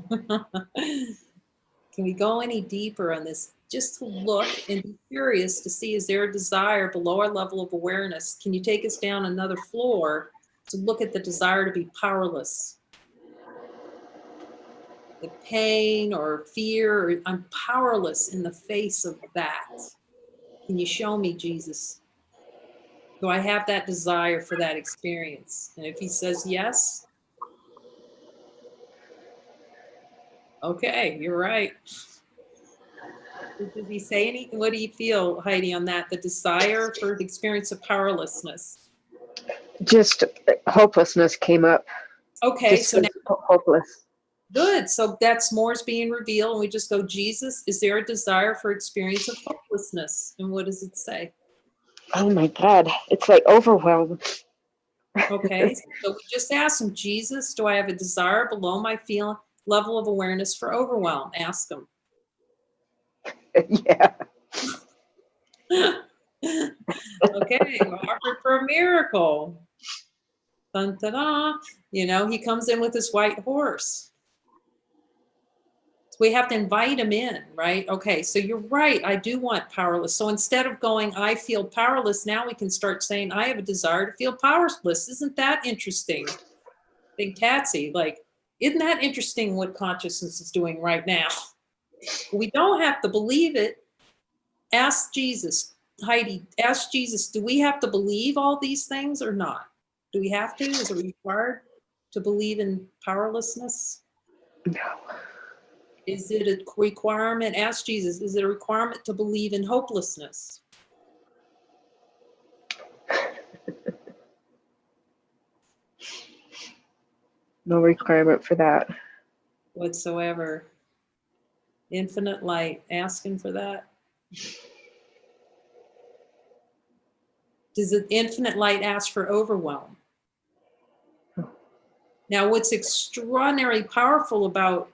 Can we go any deeper on this? Just to look and be curious to see, is there a desire below our level of awareness? Can you take us down another floor to look at the desire to be powerless? The pain or fear, or I'm powerless in the face of that. Can you show me, Jesus? Do I have that desire for that experience? And if he says yes, okay, you're right. Did he say anything? What do you feel, Heidi, on that? The desire for the experience of powerlessness. Just hopelessness came up. Okay, Just so now, hopeless. good. So that's more is being revealed. And we just go, Jesus, is there a desire for experience of hopelessness? And what does it say? Oh my God, it's like overwhelmed. Okay, so we just ask him, Jesus, do I have a desire below my level of awareness for overwhelm? Ask him. Yeah. Okay, offered for a miracle. Dun, dun, dun. You know, he comes in with his white horse. So we have to invite him in, right? Okay, so you're right. I do want powerless. So instead of going, I feel powerless, now we can start saying, I have a desire to feel powerless. Isn't that interesting? Big Tatsy, like, isn't that interesting what consciousness is doing right now? We don't have to believe it. Ask Jesus, Heidi, ask Jesus, do we have to believe all these things or not? Do we have to? Is it required to believe in powerlessness? No. Is it a requirement? Ask Jesus, is it a requirement to believe in hopelessness? No requirement for that. whatsoever. Infinite light, asking for that. Does the infinite light ask for overwhelm? Now, what's extraordinarily powerful about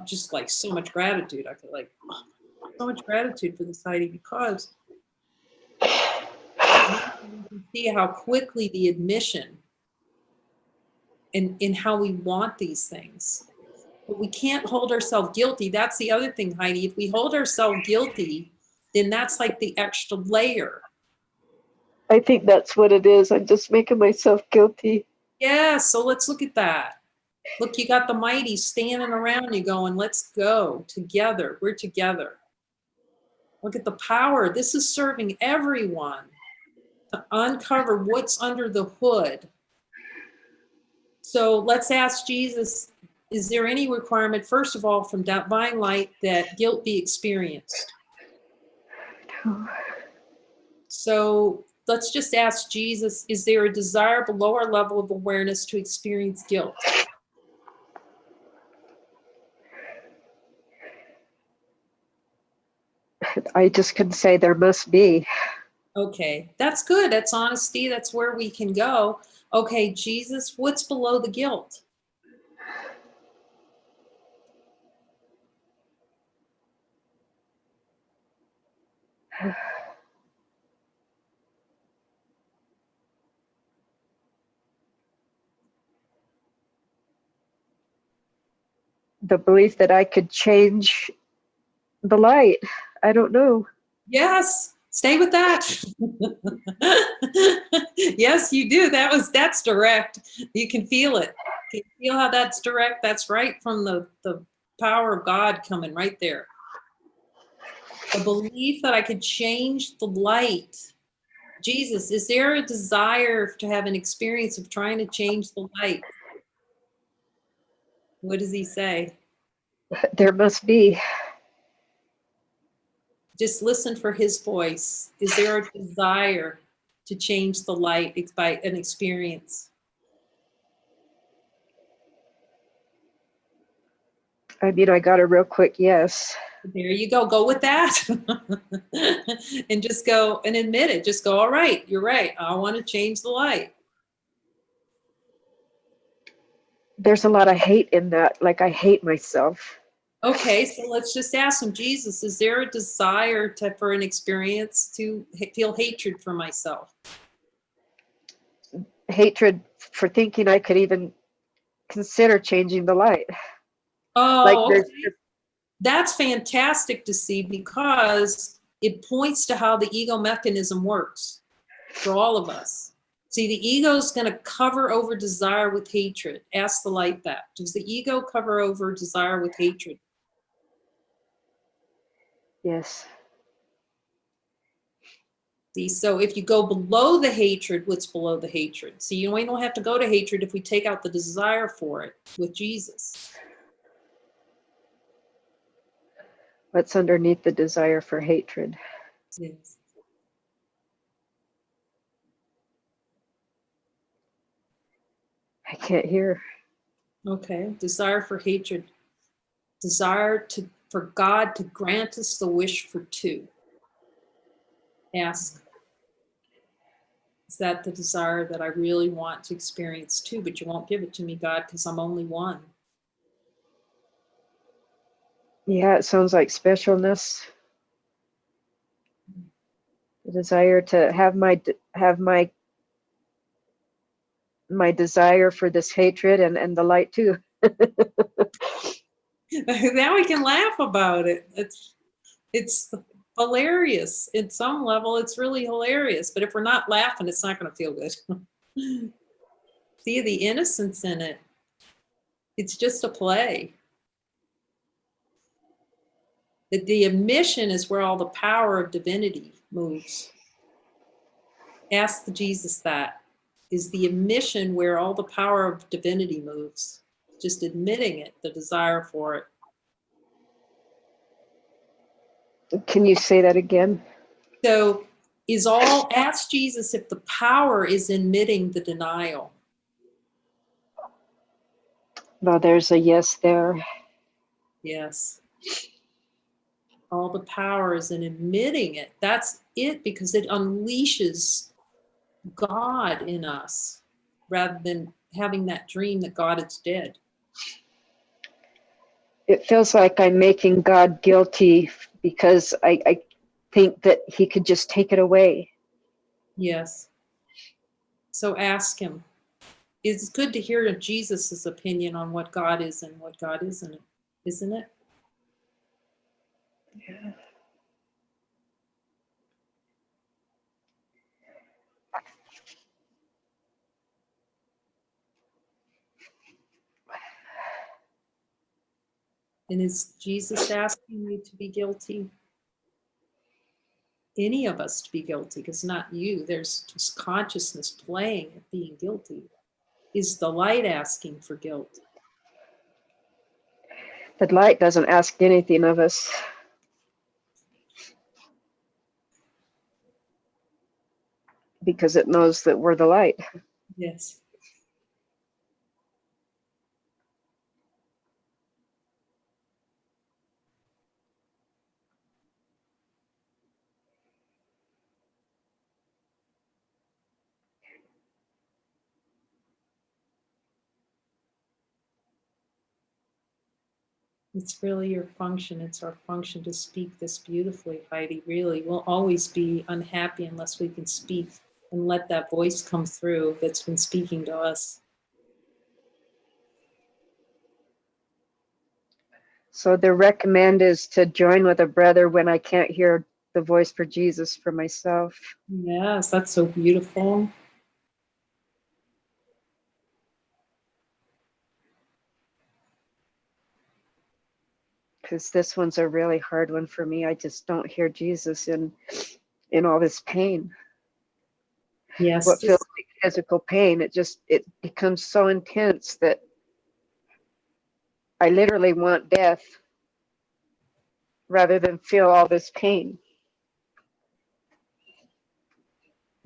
just like so much gratitude, I feel like so much gratitude for this Heidi, because you can see how quickly the admission in how we want these things. But we can't hold ourselves guilty. That's the other thing, Heidi. If we hold ourselves guilty, then that's like the extra layer. I think that's what it is. I'm just making myself guilty. Yeah, so let's look at that. Look, you got the mighty standing around you going, let's go together. We're together. Look at the power. This is serving everyone to uncover what's under the hood. So let's ask Jesus, is there any requirement, first of all, from divine light that guilt be experienced? So let's just ask Jesus, is there a desirable lower level of awareness to experience guilt? I just can say there must be. Okay, that's good. That's honesty. That's where we can go. Okay, Jesus, what's below the guilt? The belief that I could change the light. I don't know. Yes, stay with that. Yes, you do. That's direct. You can feel it. Can you feel how that's direct? That's right from the power of God coming right there. The belief that I could change the light. Jesus, is there a desire to have an experience of trying to change the light? What does he say? There must be. Just listen for his voice. Is there a desire to change the light by an experience? I mean, I got a real quick yes. There you go. Go with that. And just go and admit it. Just go, all right, you're right. I want to change the light. There's a lot of hate in that. Like, I hate myself. Okay, so let's just ask him, Jesus, is there a desire for an experience to feel hatred for myself? Hatred for thinking I could even consider changing the light. Like, Oh, there's okay. That's fantastic to see, because it points to how the ego mechanism works for all of us. See, the ego is going to cover over desire with hatred. Ask the light that. Does the ego cover over desire with hatred? yes. See, so if you go below the hatred, what's below the hatred? See, we don't have to go to hatred if we take out the desire for it with Jesus. What's underneath the desire for hatred? Yes. I can't hear. Okay, desire for hatred. Desire for God to grant us the wish for two. Ask, is that the desire that I really want to experience two, but you won't give it to me, God, because I'm only one? Yeah, it sounds like specialness. The desire to have my desire for this hatred and the light too. Now we can laugh about it. It's hilarious. At some level, it's really hilarious. But if we're not laughing, it's not going to feel good. See the innocence in it. It's just a play. The admission is where all the power of divinity moves. Ask the Jesus that. Is the admission where all the power of divinity moves? Just admitting it, the desire for it. Can you say that again? So ask Jesus if the power is admitting the denial. Well, there's a yes there. Yes. All the power is in admitting it. That's it, because it unleashes God in us rather than having that dream that God is dead. It feels like I'm making God guilty because I think that he could just take it away. Yes. So ask him. It's good to hear Jesus's opinion on what God is and what God isn't, isn't it? Yeah. And is Jesus asking you to be guilty? Any of us to be guilty, because not you. There's just consciousness playing at being guilty. Is the light asking for guilt? The light doesn't ask anything of us. Because it knows that we're the light. Yes. It's really your function. It's our function to speak this beautifully, Heidi. Really, we'll always be unhappy unless we can speak and let that voice come through that's been speaking to us. So the recommend is to join with a brother when I can't hear the voice for Jesus for myself. Yes, that's so beautiful. Because this one's a really hard one for me. I just don't hear Jesus in all this pain. Yes, What feels just like physical pain, it becomes so intense that I literally want death rather than feel all this pain.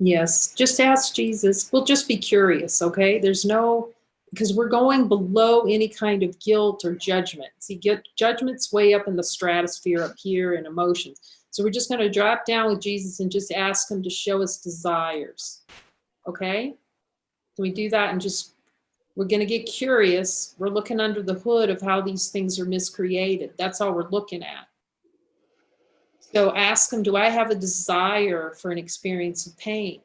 yes, just ask Jesus. We'll just be curious, okay? There's no, because we're going below any kind of guilt or judgment. See, judgment's way up in the stratosphere up here in emotions. So we're just going to drop down with Jesus and just ask him to show us desires, okay? Can we do that? And just, we're going to get curious. We're looking under the hood of how these things are miscreated. That's all we're looking at. So ask him, do I have a desire for an experience of pain?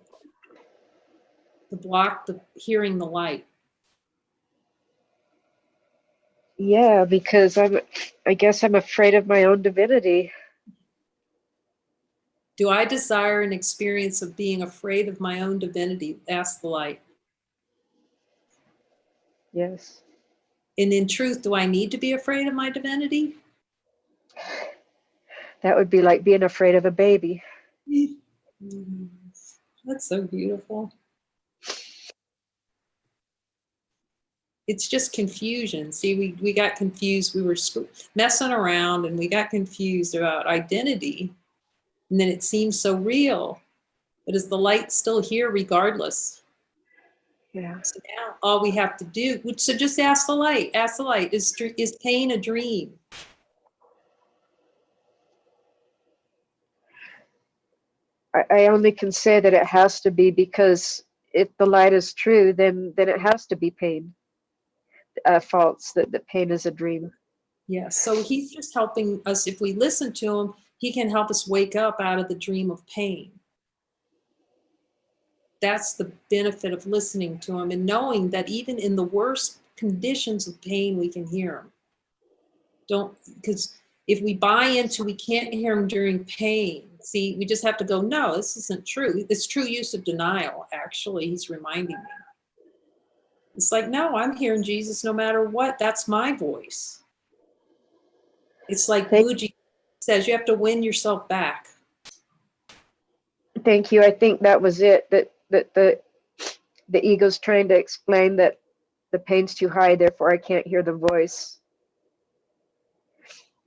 To block the hearing the light. Yeah, because I guess I'm afraid of my own divinity. Do I desire an experience of being afraid of my own divinity? Ask the light. Yes. And in truth, do I need to be afraid of my divinity? That would be like being afraid of a baby. That's so beautiful. It's just confusion. See, we got confused. We were messing around and we got confused about identity. And then it seems so real. But is the light still here regardless? Yeah. So now all we have to do, so just ask the light. Ask the light, is pain a dream? I only can say that it has to be, because if the light is true, then it has to be pain. False, that pain is a dream. Yeah, so he's just helping us. If we listen to him, he can help us wake up out of the dream of pain. That's the benefit of listening to him and knowing that even in the worst conditions of pain, we can hear him. Because if we buy into we can't hear him during pain, see, we just have to go, no, this isn't true. It's true use of denial, actually, he's reminding me. It's like, no, I'm hearing Jesus no matter what. That's my voice. It's like Buji says, you have to win yourself back. Thank you. I think that was it. That the ego's trying to explain that the pain's too high, therefore I can't hear the voice.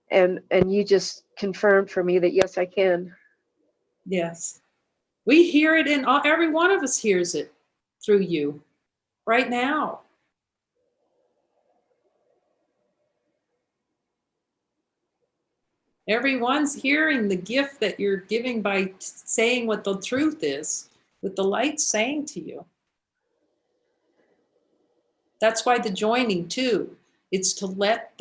And you just confirmed for me that yes, I can. Yes. We hear it, and every one of us hears it through you right now. Everyone's hearing the gift that you're giving by saying what the truth is, what the light's saying to you. That's why the joining too. It's to let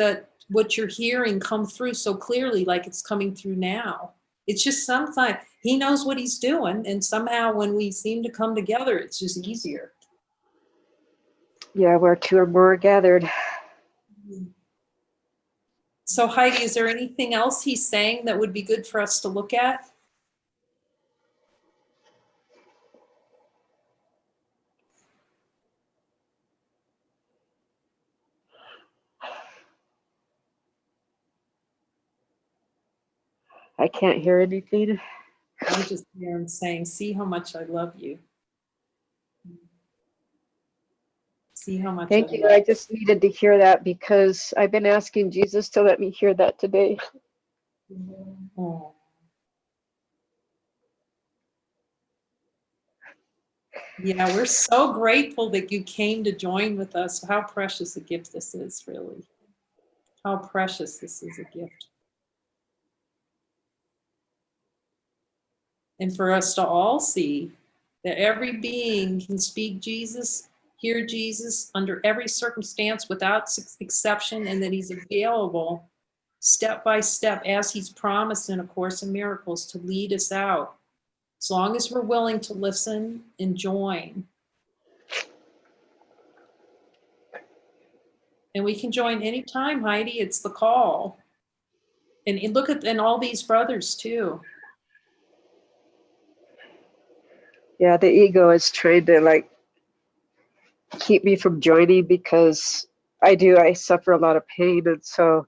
what you're hearing come through so clearly, like it's coming through now. It's just sometimes he knows what he's doing, and somehow when we seem to come together, it's just easier. Yeah, where two or more are gathered. So Heidi, is there anything else he's saying that would be good for us to look at? I can't hear anything. I'm just here and saying, see how much I love you. See how much Thank I you. love I just needed to hear that because I've been asking Jesus to let me hear that today. you. Oh. Yeah, we're so grateful that you came to join with us. How precious a gift this is, really. How precious this is a gift. And for us to all see that every being can speak Jesus, hear Jesus under every circumstance without exception, and that he's available step by step as he's promised in A Course in Miracles to lead us out. As long as we're willing to listen and join. And we can join anytime, Heidi. It's the call. And look at all these brothers too. Yeah, the ego is trying to like keep me from joining because I suffer a lot of pain. And so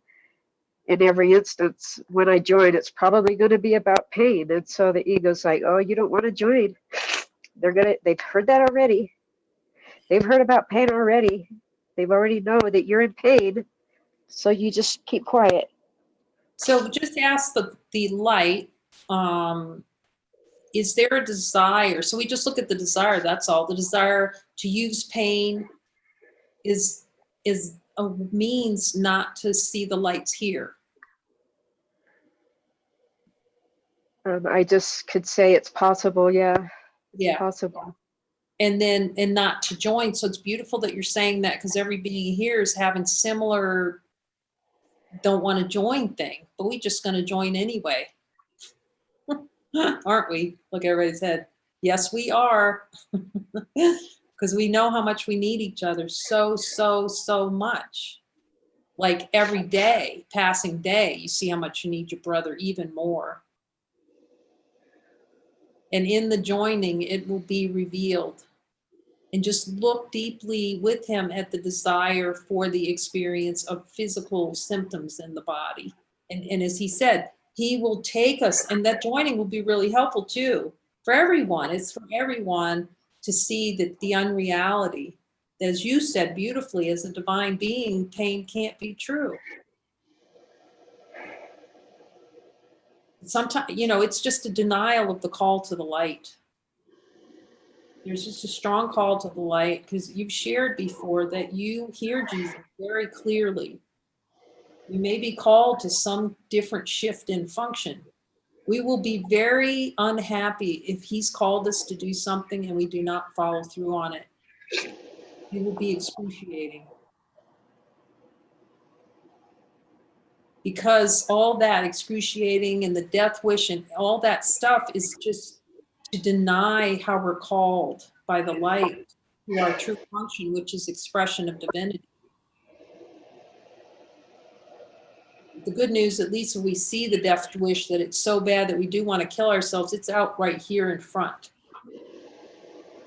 in every instance, when I join, it's probably going to be about pain. And so the ego's like, oh, you don't want to join. They've heard that already. They've heard about pain already. They've already know that you're in pain. So you just keep quiet. So just ask the light, is there a desire? So we just look at the desire, that's all. The desire to use pain is a means not to see the lights here. I just could say it's possible. Yeah, it's Yeah. possible. And not to join. So it's beautiful that you're saying that, because every being here is having similar don't want to join thing, but we just going to join anyway. Aren't we? Look, everybody's head. Yes, we are. Because we know how much we need each other so much. Like every day, passing day, you see how much you need your brother even more. And in the joining, it will be revealed. And just look deeply with him at the desire for the experience of physical symptoms in the body. And as he said, he will take us, and that joining will be really helpful too for everyone. It's for everyone to see that the unreality, as you said beautifully, as a divine being, pain can't be true. Sometimes, it's just a denial of the call to the light. There's just a strong call to the light, because you've shared before that you hear Jesus very clearly. You may be called to some different shift in function. We will be very unhappy if he's called us to do something and we do not follow through on it. It will be excruciating. Because all that excruciating and the death wish and all that stuff is just to deny how we're called by the light to our true function, which is expression of divinity. The good news, at least when we see the death wish that it's so bad that we do want to kill ourselves, it's out right here in front.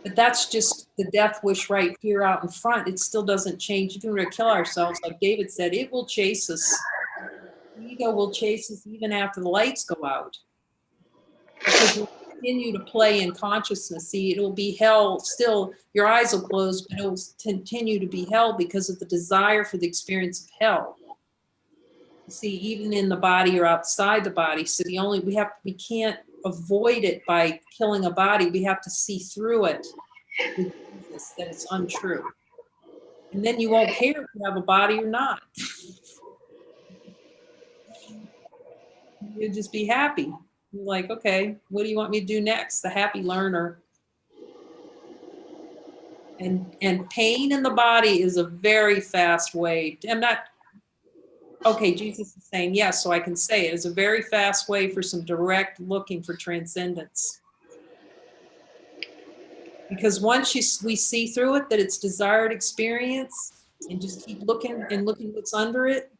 But that's just the death wish right here out in front. It still doesn't change. Even if we kill ourselves, like David said, it will chase us. The ego will chase us even after the lights go out. Because we'll continue to play in consciousness. See, it'll be hell still. Your eyes will close, but it'll continue to be hell because of the desire for the experience of hell. See, even in the body or outside the body. So we can't avoid it by killing a body. We have to see through it with Jesus, that it's untrue. And then you won't care if you have a body or not. You just be happy. You're like, okay, what do you want me to do next? The happy learner. And pain in the body is a very fast way. I'm not, okay, Jesus is saying yes, so I can say it. It's a very fast way for some direct looking for transcendence. Because once we see through it that it's desired experience, and just keep looking and looking what's under it,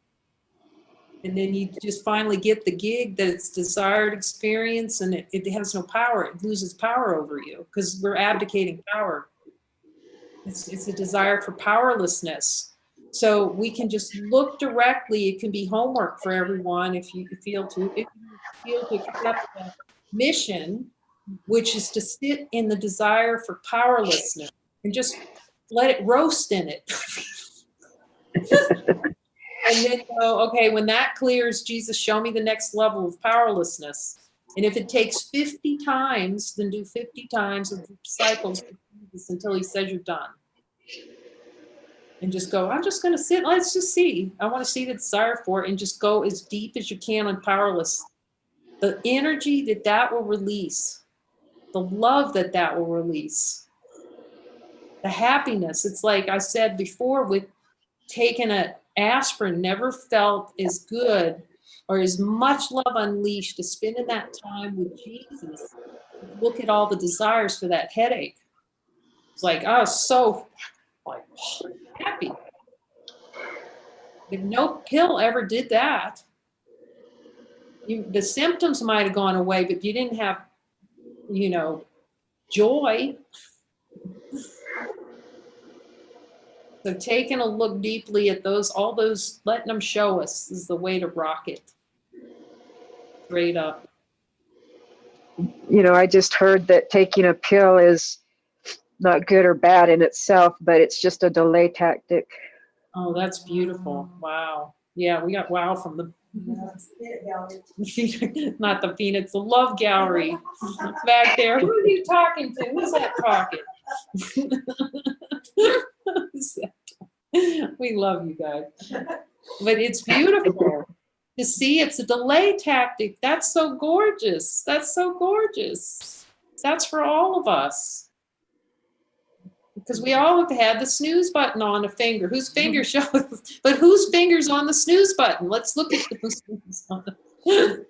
and then you just finally get the gig that it's desired experience, and it has no power. It loses power over you because we're abdicating power. It's a desire for powerlessness. So we can just look directly. It can be homework for everyone if you feel to. If you feel to accept the mission, which is to sit in the desire for powerlessness and just let it roast in it. And then go, okay, when that clears, Jesus, show me the next level of powerlessness. And if it takes 50 times, then do 50 times of the cycles until he says you're done. And just go, I'm just going to sit. Let's just see. I want to see the desire for it, and just go as deep as you can on powerless. The energy that will release, the love that will release, the happiness. It's like I said before, with taking an aspirin, never felt as good or as much love unleashed as spending that time with Jesus. Look at all the desires for that headache. It's like, I was so like happy. If no pill ever did that, the symptoms might have gone away, but you didn't have, joy. So taking a look deeply at all those, letting them show us is the way to rock it. Straight up. I just heard that taking a pill is not good or bad in itself, but it's just a delay tactic. Oh, that's beautiful. Wow. Yeah, we got wow from the not the Phoenix, the love gallery back there. Who are you talking to? Who's that talking? We love you guys. But it's beautiful to see. It's a delay tactic. That's so gorgeous. That's so gorgeous. That's for all of us. Because we all have had the snooze button on a finger. Whose finger shows? But whose finger's on the snooze button? Let's look at whose finger's on it.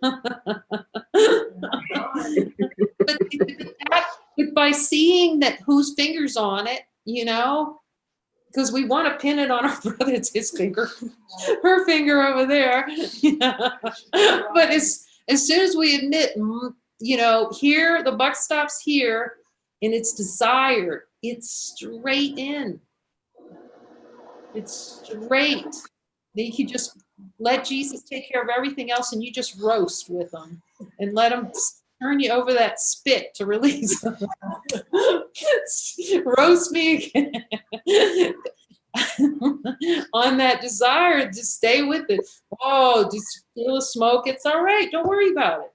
But by seeing that whose finger's on it, because we want to pin it on our brother, it's his finger, her finger over there. But as soon as we admit, here, the buck stops here, and it's desired, it's straight in. It's straight. Then you can just let Jesus take care of everything else, and you just roast with them and let them turn you over that spit to release them. Roast me again. On that desire, just stay with it. Oh, just feel the smoke. It's all right. Don't worry about it.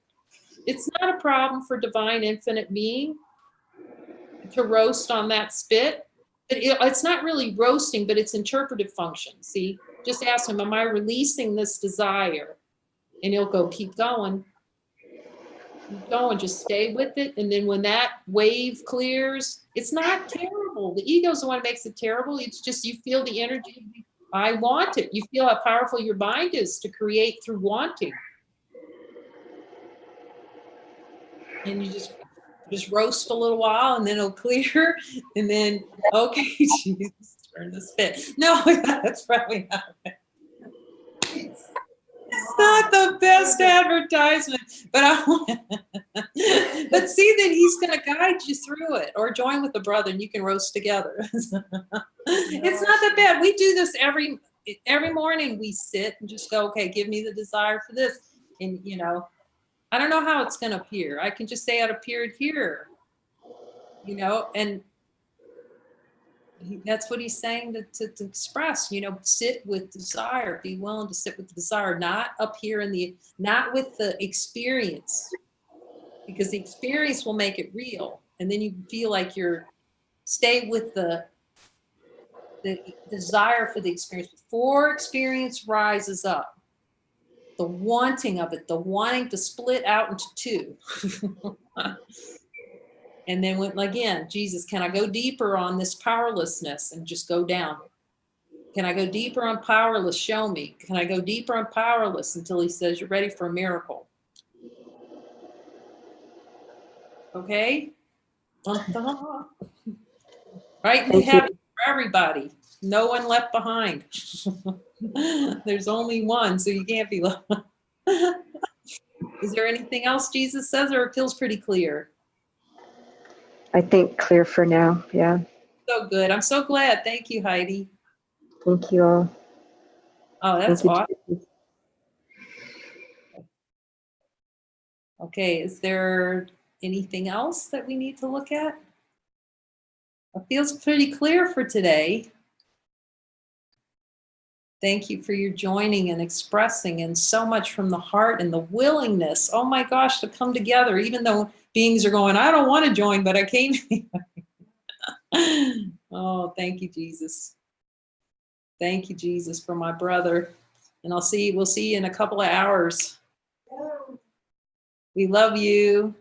It's not a problem for divine infinite being to roast on that spit. But it's not really roasting, but it's interpretive function. See, just ask him, am I releasing this desire? And he'll go, keep going. Keep going, just stay with it. And then when that wave clears, it's not terrible. The ego's the one that makes it terrible. It's just you feel the energy. I want it. You feel how powerful your mind is to create through wanting. And you just roast a little while, and then it'll clear, and then, okay, Jesus, turn the spit. No, that's probably not it. It's not the best advertisement, but but see that he's going to guide you through it, or join with the brother, and you can roast together. It's not that bad. We do this every morning. We sit and just go, okay, give me the desire for this, and I don't know how it's going to appear. I can just say it appeared here, and that's what he's saying to express, sit with desire, be willing to sit with the desire, not up here not with the experience, because the experience will make it real. And then you feel like stay with the desire for the experience. Before experience rises up, The wanting of it, the wanting to split out into two. And then when, again, Jesus, can I go deeper on this powerlessness and just go down? Can I go deeper on powerless? Show me. Can I go deeper on powerless until he says, you're ready for a miracle? Okay? Dun, dun. Right in the Thank you. heaven for everybody. No one left behind. There's only one, so you can't be left. Is there anything else Jesus says, or it feels pretty clear? I think clear for now. Yeah. So good. I'm so glad. Thank you, Heidi. Thank you all. Oh, that's Thank you, awesome. Jesus. Okay, is there anything else that we need to look at? It feels pretty clear for today. Thank you for your joining and expressing, and so much from the heart and the willingness, oh my gosh, to come together, even though beings are going, I don't want to join, but I came. Oh, thank you, Jesus. Thank you, Jesus, for my brother. And we'll see you in a couple of hours. We love you.